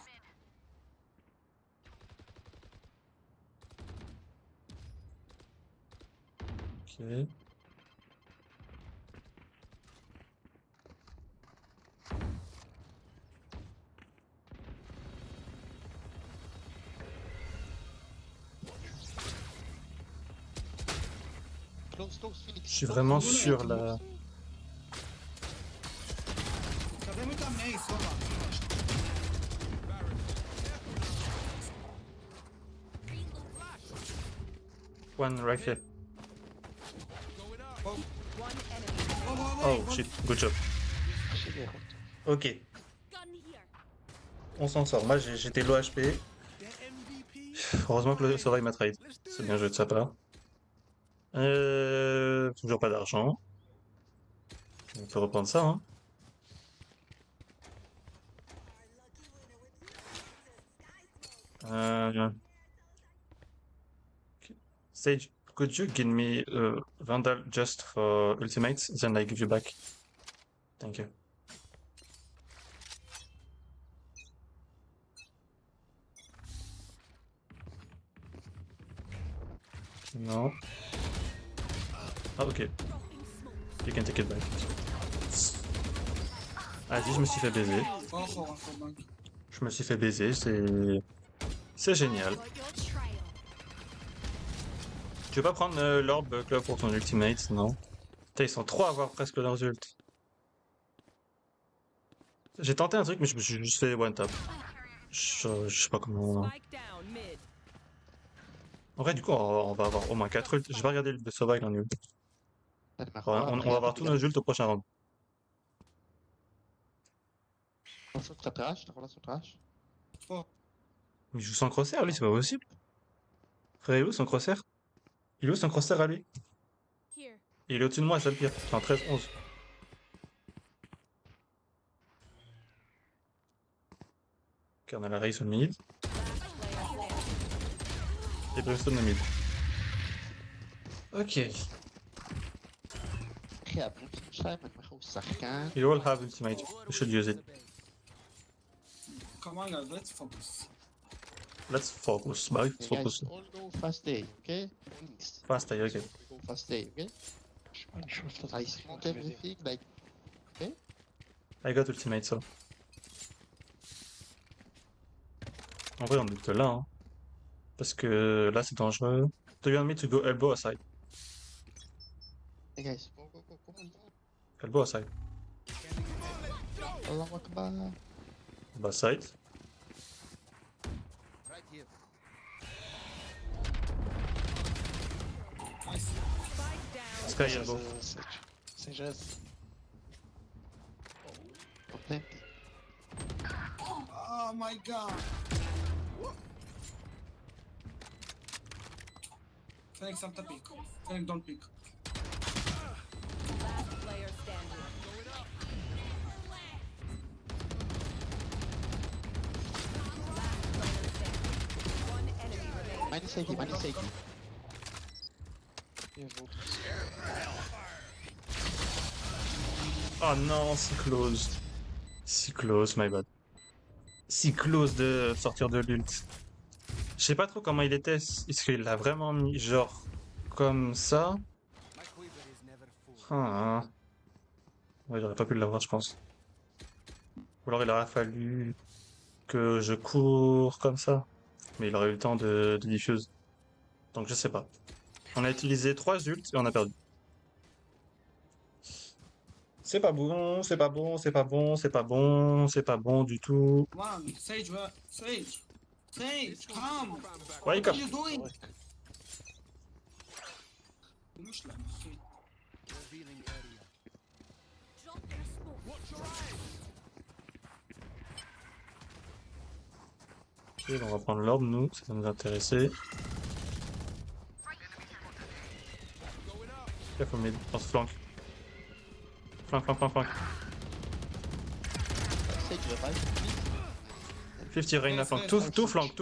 Ok. Close, Phoenix. Je suis vraiment sur la... خدم انت مني صوبا. One right here. One enemy. Oh shit, good job. Ok, Gun here. on s'en sort. Moi j'étais low HP. Heureusement que le Sauvage m'a trade. C'est bien joué de sa part. Toujours pas d'argent. On peut reprendre ça, hein. Okay. Sage, could you give me Vandal just for ultimates? Then I give you back. Thank you. No. Ah, ok. You can take it back. Vas-y, je me suis fait baiser. واخو واخو بانك. Je me suis fait baiser, c'est génial. Got your trail. Tu veux pas prendre l'orbe club pour ton ultimate, non? Putain, ils sont trois à avoir presque leurs ult. J'ai tenté un truc, mais je me suis juste fait one tap. Je sais pas comment. Spike down mid. En vrai, du coup, on va avoir au moins 4 ults. Je vais regarder l'ult de Sauvage en ult. On va avoir tous nos ults au prochain round. Relation de trash, relation de trash. Mais il joue sans crosshair, lui, c'est pas possible. Frère, il est où son crosshair? Il est où son crosshair à lui? Here. Il est au-dessus de moi, c'est le pire. Je suis en 13-11. Ok, on a la race au mid. Et Brimstone au mid. Ok. Ja, Brimstone, met mijn grote zakkaan. You all have ultimate. You should use it. Come on guys, let's focus. Let's focus. Bah oui, Okay, focus. guys, all go fast day, okay? Links. Fast, ok. Go fast day, okay? I smoke everything, like, I got ultimate, so. En vrai, on est que là, hein. Parce que là, c'est dangereux. Do you want me to go elbow aside? hey guys, go, come on. Elbow aside. Allahu Akbar. Bah, side. Right here. Nice. Spike down. Sky elbow. Plenty. Oh my god. Phoenix انت بيك. Phoenix don't peek. Last player standing. Last player standing. One enemy remaining. Minus 80, minus 80. Oh non, si close. Si close, my bad. si close de sortir de l'ult. Je sais pas trop comment il était. Est-ce qu'il l'a vraiment mis genre comme ça? My quiver is never full. Ah. Ouais, j'aurais pas pu l'avoir, je pense. Ou alors il aurait fallu que je cours comme ça. Mais il aurait eu le temps de diffuse. Donc je sais pas. On a utilisé 3 ults et on a perdu. C'est pas bon, c'est pas bon, c'est pas bon, c'est pas bon, c'est pas bon du tout. One, Sage, what? Sage! Sage, come! Wake What up! are you doing? Revealing area. Ok, on va prendre l'orbe, nous, ça va nous intéresser. Il faut mettre on se flanque. Flanque. Sage revive. 50 Reina flanque. Tout flanque.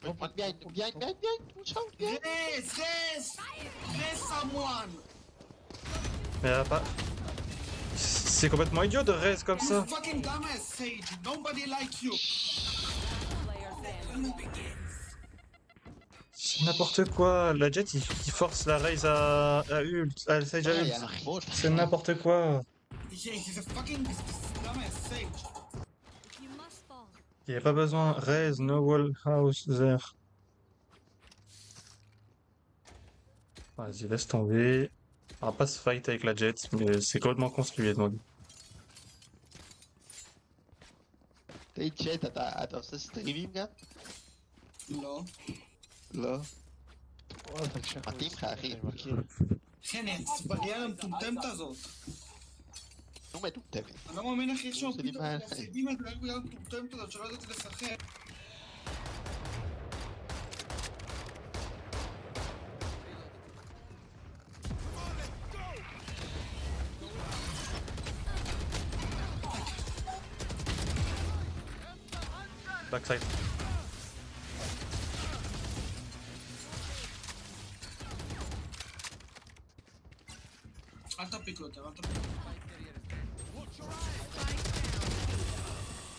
One behind. Watch out, behind. Rest, someone! Mais elle a pas. C'est complètement idiot de raise comme ça. Fucking dumbass, Sage! Nobody like you! Player standing. C'est n'importe quoi. La Jet il force la raise à ult. À Sage à Ouais, ult. il y a un gros. C'est n'importe quoi. Yeah, he's a fucking dumbass, Sage! Il n'y a pas besoin. Raise, no wall house there. Vas-y, laisse tomber. On va pas se fight avec la Jet, mais c'est complètement construit donc. T'es chat, attends, ça c'est streaming, gars? No. Là. מתאים לך, אחי. חנץ, בריאה המטומטמת הזאת. נו, מטומטמת. אני לא מאמין איך יחשוב, זה לי פתאום בעיה. מפסידים את רק בגלל המטומטמת הזאת שלא ידעתי לשחק. Backside. אל תפיק יותר, אל תפיק.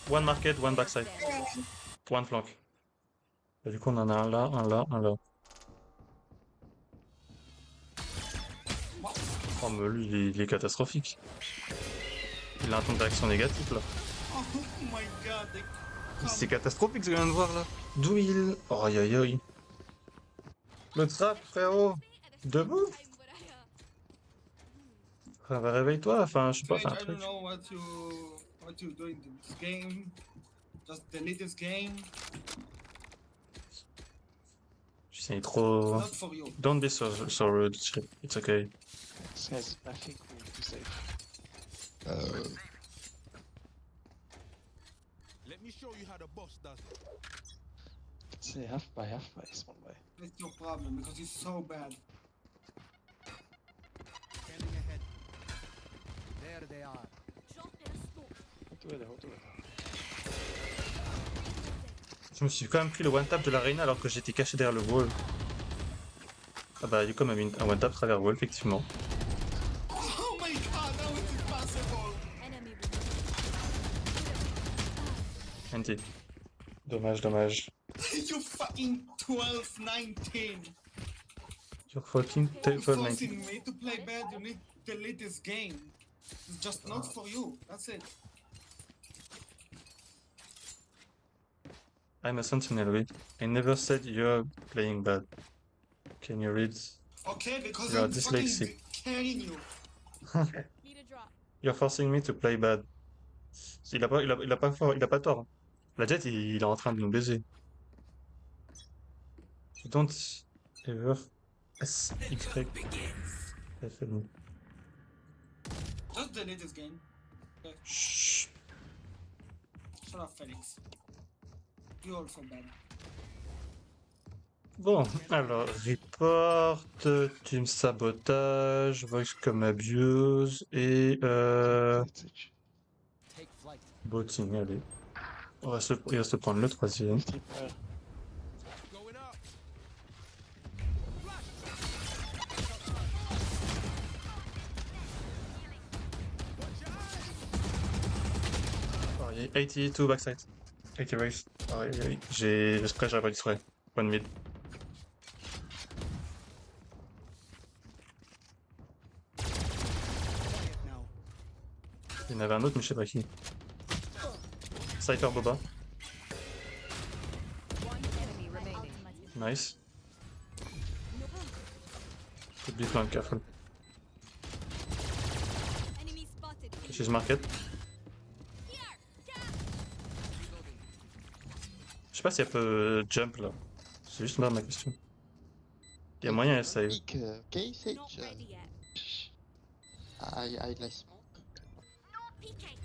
One market, one backside. One flank. Et du coup, on en a un là. Oh, mais lui, il est catastrophique. Il a un temps de réaction négatif là. Oh my god, C'est catastrophique ce que je viens de voir là. D'où il. Oh, aïe aïe aïe. Le trap, frérot. Debout. Ah, bah, réveille-toi, enfin, je sais pas, fais un I truc. don't know what you doing in this game. Just delete this game. C'est trop. Not for you. Don't be so rude, it's okay. Says, I think we'll be safe. Let me show you how the boss does it. C'est half by, it's one way. That's your problem because it's so bad. Scanning ahead. There they are. Je me suis quand même pris le one tap de la Reina alors que j'étais caché derrière le wall. Ah bah, Yuko m'a mis un one tap travers le wall, effectivement. Oh my god, how is it possible? NT. Dommage. You fucking 12-19. You're fucking You're 12-19. forcing me to play bad, you need to delete this game. It's just not for you, that's it. I'm a sentinel, read. I never said you're playing bad. Can you read? Okay, because You're I'm fucking dyslexic. carrying you. Need a drop. You're forcing me to play bad. Il a pas tort. La Jet, il est en train de nous baiser. You don't ever expect. Just delete this game. Chut. Shut up, Felix. You're also bad. Bon, alors, report, team sabotage, voice comme abuse et Take flight. botting, allez. Il va se prendre le troisième. Going up. Oh, il y a 82 backside. Ok, race. Aïe, aïe. J'ai spray, j'aurais pas dit spray. One mid. Quiet now. Il y en avait un autre, mais je sais pas qui. Cypher Boba. One enemy remaining. Nice. Could be flank, careful. Enemy spotted. Okay, she's market. Je sais pas si elle peut jump là. C'est juste là ma question. Il y a moyen elle save. Peek, ok, Sage. Not ready yet. I like smoke. Peeking.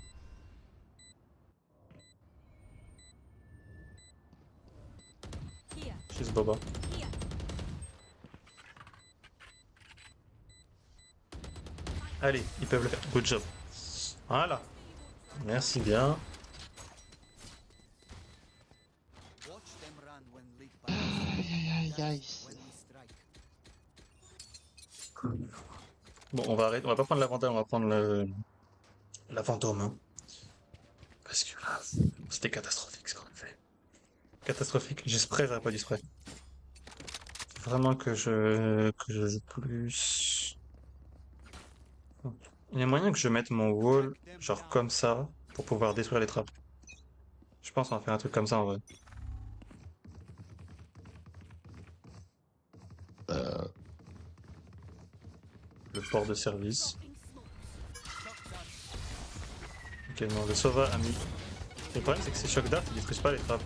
Here. She's Boba. Here. Allez, ils peuvent le faire. Good job. Voilà. Merci bien. Watch them run when lit by Aïe aïe aïe aïe. when we strike. Bon, on va arrêter. On va pas prendre l'avantage, on va prendre la fantôme. Hein. Parce que là, c'était catastrophique ce qu'on a fait. Catastrophique. J'ai spray, j'aurais pas dit spray. Faut vraiment que je joue plus. Il y a moyen que je mette mon wall genre comme ça pour pouvoir détruire les trappes. Je pense qu'on va faire un truc comme ça en vrai. Le port de service. Ok, non, le Sova a mis. Le problème c'est que ces chocs d'art ils détruisent pas les trappes.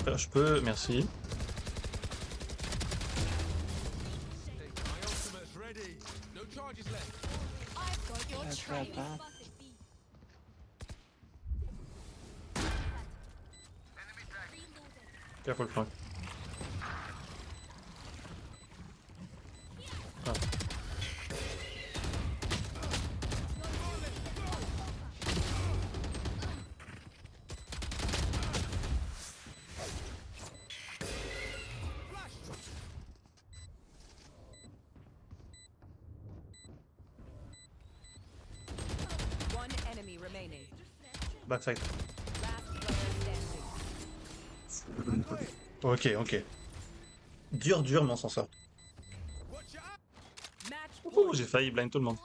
Frère, je peux, merci. My ultimate's ready. No charges left. I've got your That's trail. right, man. Spotted B. Reloaded. Careful flank. Ah. One enemy remaining. Backside. Last player standing. Ok, ok. Dur, dur, mais on s'en sort. Watch your eye. Match Ouh, point. j'ai failli blind tout le monde.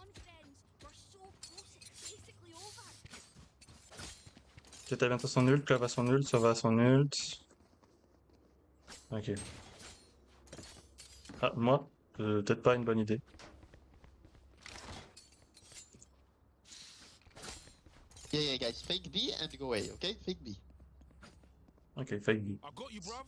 Jet a bientôt son ult, Clav a son ult, Sova a son ult. Ok. Ah, moi, peut-être pas une bonne idée. Yeah, yeah, guys, fake B and go away, okay? Fake B. Ok, fake B. I got you, bruv.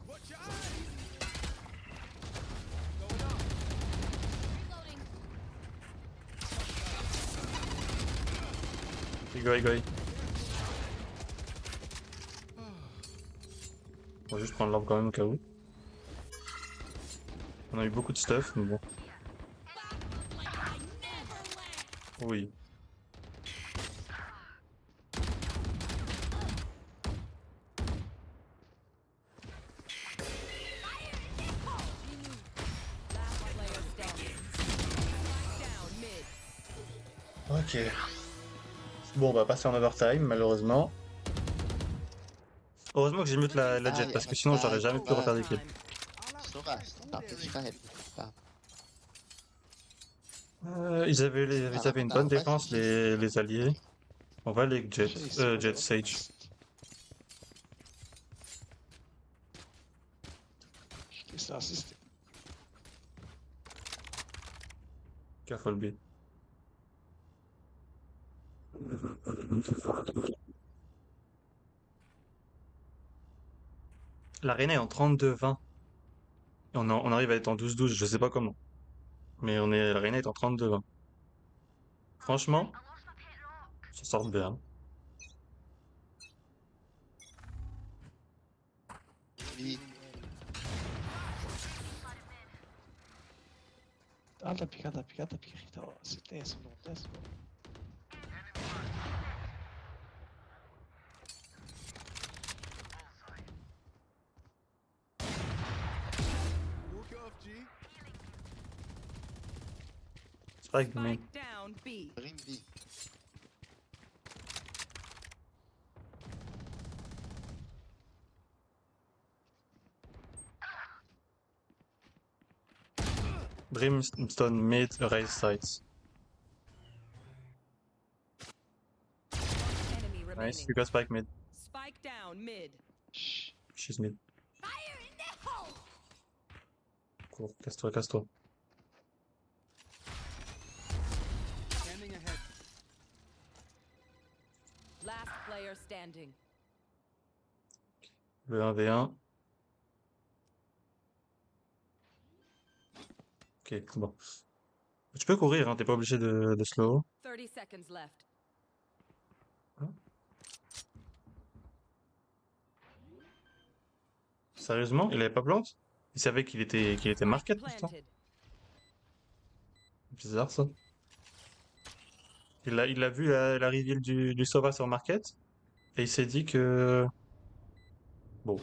Watch your eye. Going up. Go, go. On va juste prendre l'orbe quand même au cas où. On a eu beaucoup de stuff, mais bon. Oui. Last player standing. Down mid. Ok. Bon, on va passer en overtime, malheureusement. Heureusement que j'ai mute la jet, parce que sinon j'aurais jamais pu refaire des kills. Sova, stop, it's fine. Stop. Ils avaient une bonne défense, les alliés. On va aller avec Jet Sage. Careful B. L'arena est en 32-20. Et on arrive à être en 12-12, je sais pas comment. Mais l'arena est en 32-20. Franchement, ça sort bien. B. Anda pick, Rito. Silêncio, não desce. Spike main. Spike down B. Brim B. Brimstone mid, raise sights. Enemy remaining. Nice, you got spike mid. Spike down mid. Chut. She's mid. Fire in the hole. Cours, casse-toi, casse-toi. Scanning ahead. Last player standing. Le 1v1. Ok, bon. Tu peux courir, hein, t'es pas obligé de slow. 30 seconds left. Sérieusement, il avait pas plante? Il savait qu'il était market pourtant. Planted. Bizarre ça. Il a vu la reveal du Sova sur market et il s'est dit que... Bon.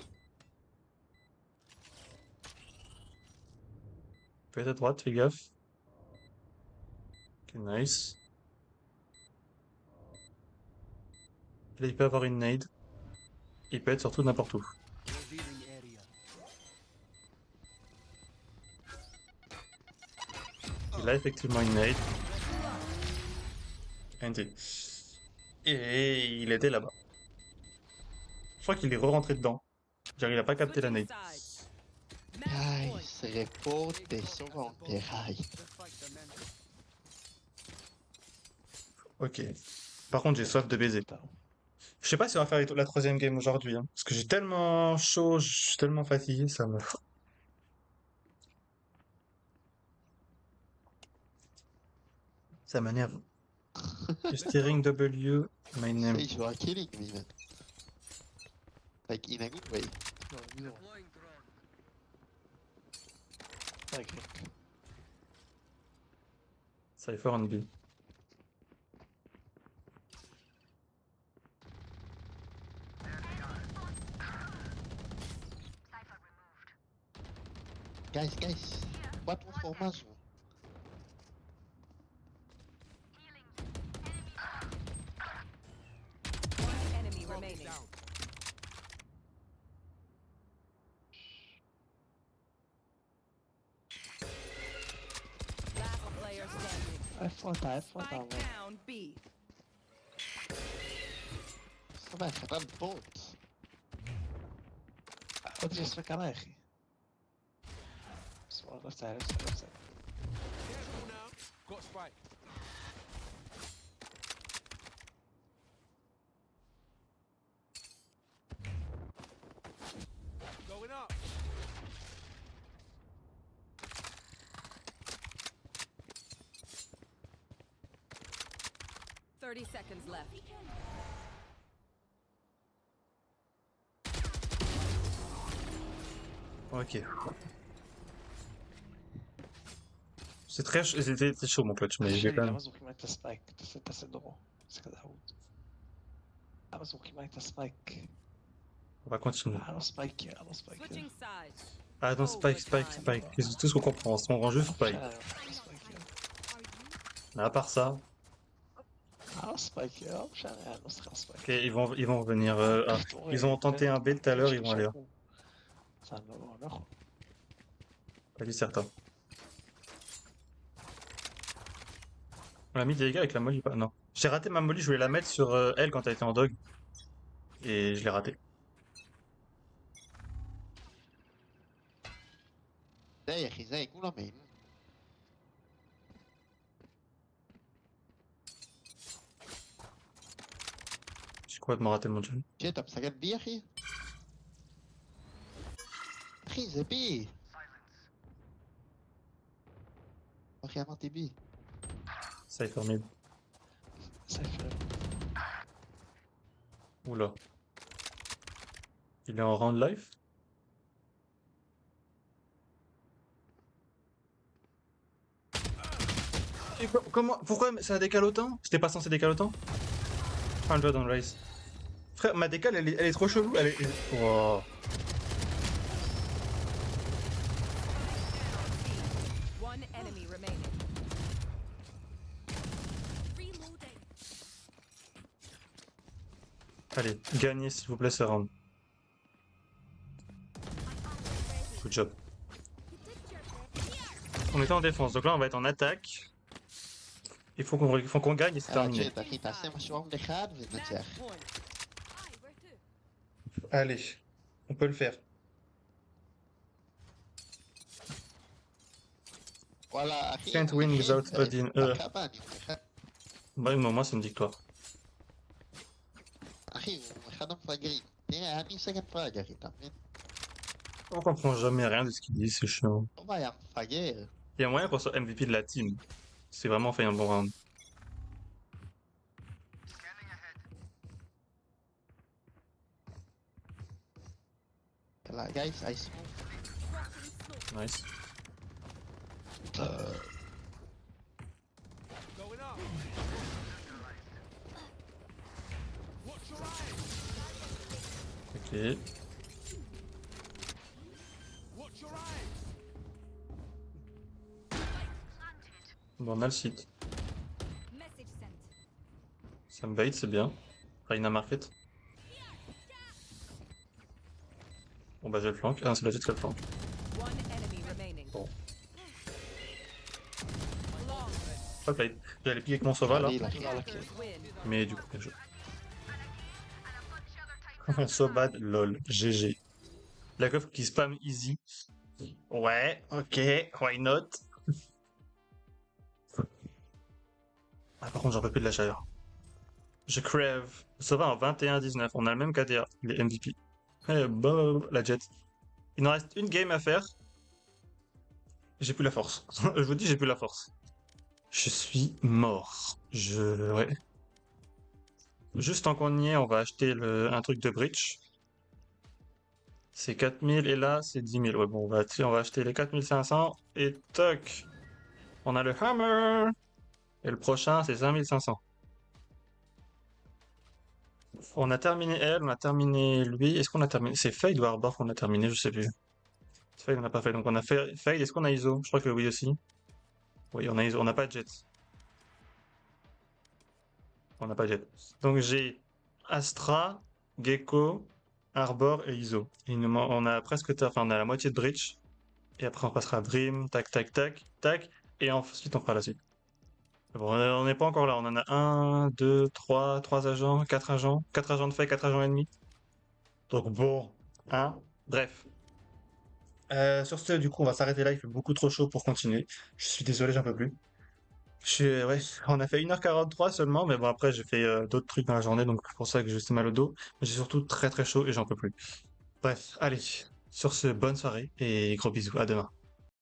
Peut-être à droite, fais gaffe. Ok, nice. Là, il peut avoir une nade. Il peut être surtout n'importe où. Revealing area. Il a effectivement une nade. NT. Et il était là-bas. Je crois qu'il est re-rentré dedans. Genre, il a pas capté la Switching nade. sides. Match point. Guys, report et secondaire. Just like the men. Ok. Par contre, j'ai soif de baiser. Putain. Je sais pas si on va faire la troisième game aujourd'hui, hein, parce que j'ai tellement chaud, je suis tellement fatigué, ça me... Ça m'énerve. Steering W, my name. Say you are killing me, man. Like in a good way. Non, non. Deploying drone. Tack, Rick. Cypher on B. Guys, what formation? One enemy Target remaining. down. Last player standing. F1 Spike man. down B. Ça va, c'est pas le bot. خد جسمك انا يا اخي. بس والله تعال Careful now. Got spike. Going up. Thirty seconds left. Ok. C'est très c'était chaud mon clutch, mais j'ai quand même... مزوق كمان سبايك تسدغه بس كده هود مزوق كمان سبايك On va continuer. انا سبايك انا سبايك Switching sides. Ah non, Spike, Spike, Spike. C'est tout ce qu'on comprend. On rend juste Spike. Mais à part ça, انا سبايك مش انا نسخه سبايك ok, ils vont revenir. Ah, ils ont tenté un B tout à l'heure, ils vont aller. Pas dit certain. On a mis des dégâts avec la molly pas? Non. J'ai raté ma molly, je voulais la mettre sur elle quand elle était en dog. Et je l'ai raté. لا يا اخي زي كولا مين. J'ai complètement raté mon jeu. جيت امسك البي يا اخي. اخي ذا بي. اخي انا تي بي. Cypher mid. Oula. Il est en round life? Et comment? Pourquoi ça décale autant? C'était pas censé décaler autant? 100 on race. Frère, ma décale elle est trop chelou. Elle est... Wow. One enemy remaining. Allez, gagnez s'il vous plaît ce round. Good job. On était en défense, donc là on va être en attaque. Il faut qu'on gagne et c'est terminé. جيت اخي تحسين مشروع من خاد في النجاح. Allez, on peut le faire. ولا اخي Can't win without Odin. تعبان Bah, moi c'est une victoire. اخي خدم فقري هاني سكن فاجر اخي تعرفين On comprend jamais rien de ce qu'il dit, c'est chiant. والله يا فقير Il y a moyen qu'on soit MVP de la team. C'est vraiment fait un bon round. يلا جايز اي سموك Nice. Going up. Watch your eyes. Ok. Watch your eyes. Bon, on a le site. Message sent. Ça me bait, c'est bien. Reina Market. Bon bah j'ai le flank. Ah, c'est la jet qui a le flank. One enemy remaining. Bon. Long. Hop là, j'allais piquer avec mon Sova là. قليل اخي Attackers win. Mais du coup, bien joué. So bad, lol. GG. La coffre qui spam easy. Ouais, ok, why not? Ah, par contre, j'en peux plus de la chaleur. Je crève. Sova en 21-19. On a le même KDA. Il est MVP. Eh, bah, la jet. Il nous reste une game à faire. J'ai plus la force. Je vous dis, j'ai plus la force. Je suis mort. Ouais. Juste tant qu'on y est, on va acheter un truc de bridge. C'est 4000 et là, c'est 10 000. Ouais, bon, on va acheter les 4500 et toc. On a le hammer. Et le prochain, c'est 5500. On a terminé elle, on a terminé lui. Est-ce qu'on a terminé? C'est Fade ou Arbor qu'on a terminé, je sais plus. Fade, on n'a pas fait. Donc on a fait Fade. Est-ce qu'on a ISO? Je crois que oui aussi. Oui, on a ISO. On n'a pas de jet. On n'a pas de jet. Donc j'ai Astra, Gecko, Arbor et ISO. On a presque. Enfin, on a la moitié de Breach. Et après, on passera Dream, tac, tac, tac, tac. Et ensuite, on fera la suite. Bon, on n'est pas encore là. On en a 1, 2, 3 agents, 4 agents. 4 agents de fait, 4 agents ennemis. Donc bon, hein. Bref. Sur ce, du coup, on va s'arrêter là. Il fait beaucoup trop chaud pour continuer. Je suis désolé, j'en peux plus. Ouais, on a fait 1h43 seulement, mais bon, après, j'ai fait d'autres trucs dans la journée, donc c'est pour ça que j'ai mal au dos. Mais j'ai surtout très très chaud et j'en peux plus. Bref, allez. Sur ce, bonne soirée et gros bisous. À demain.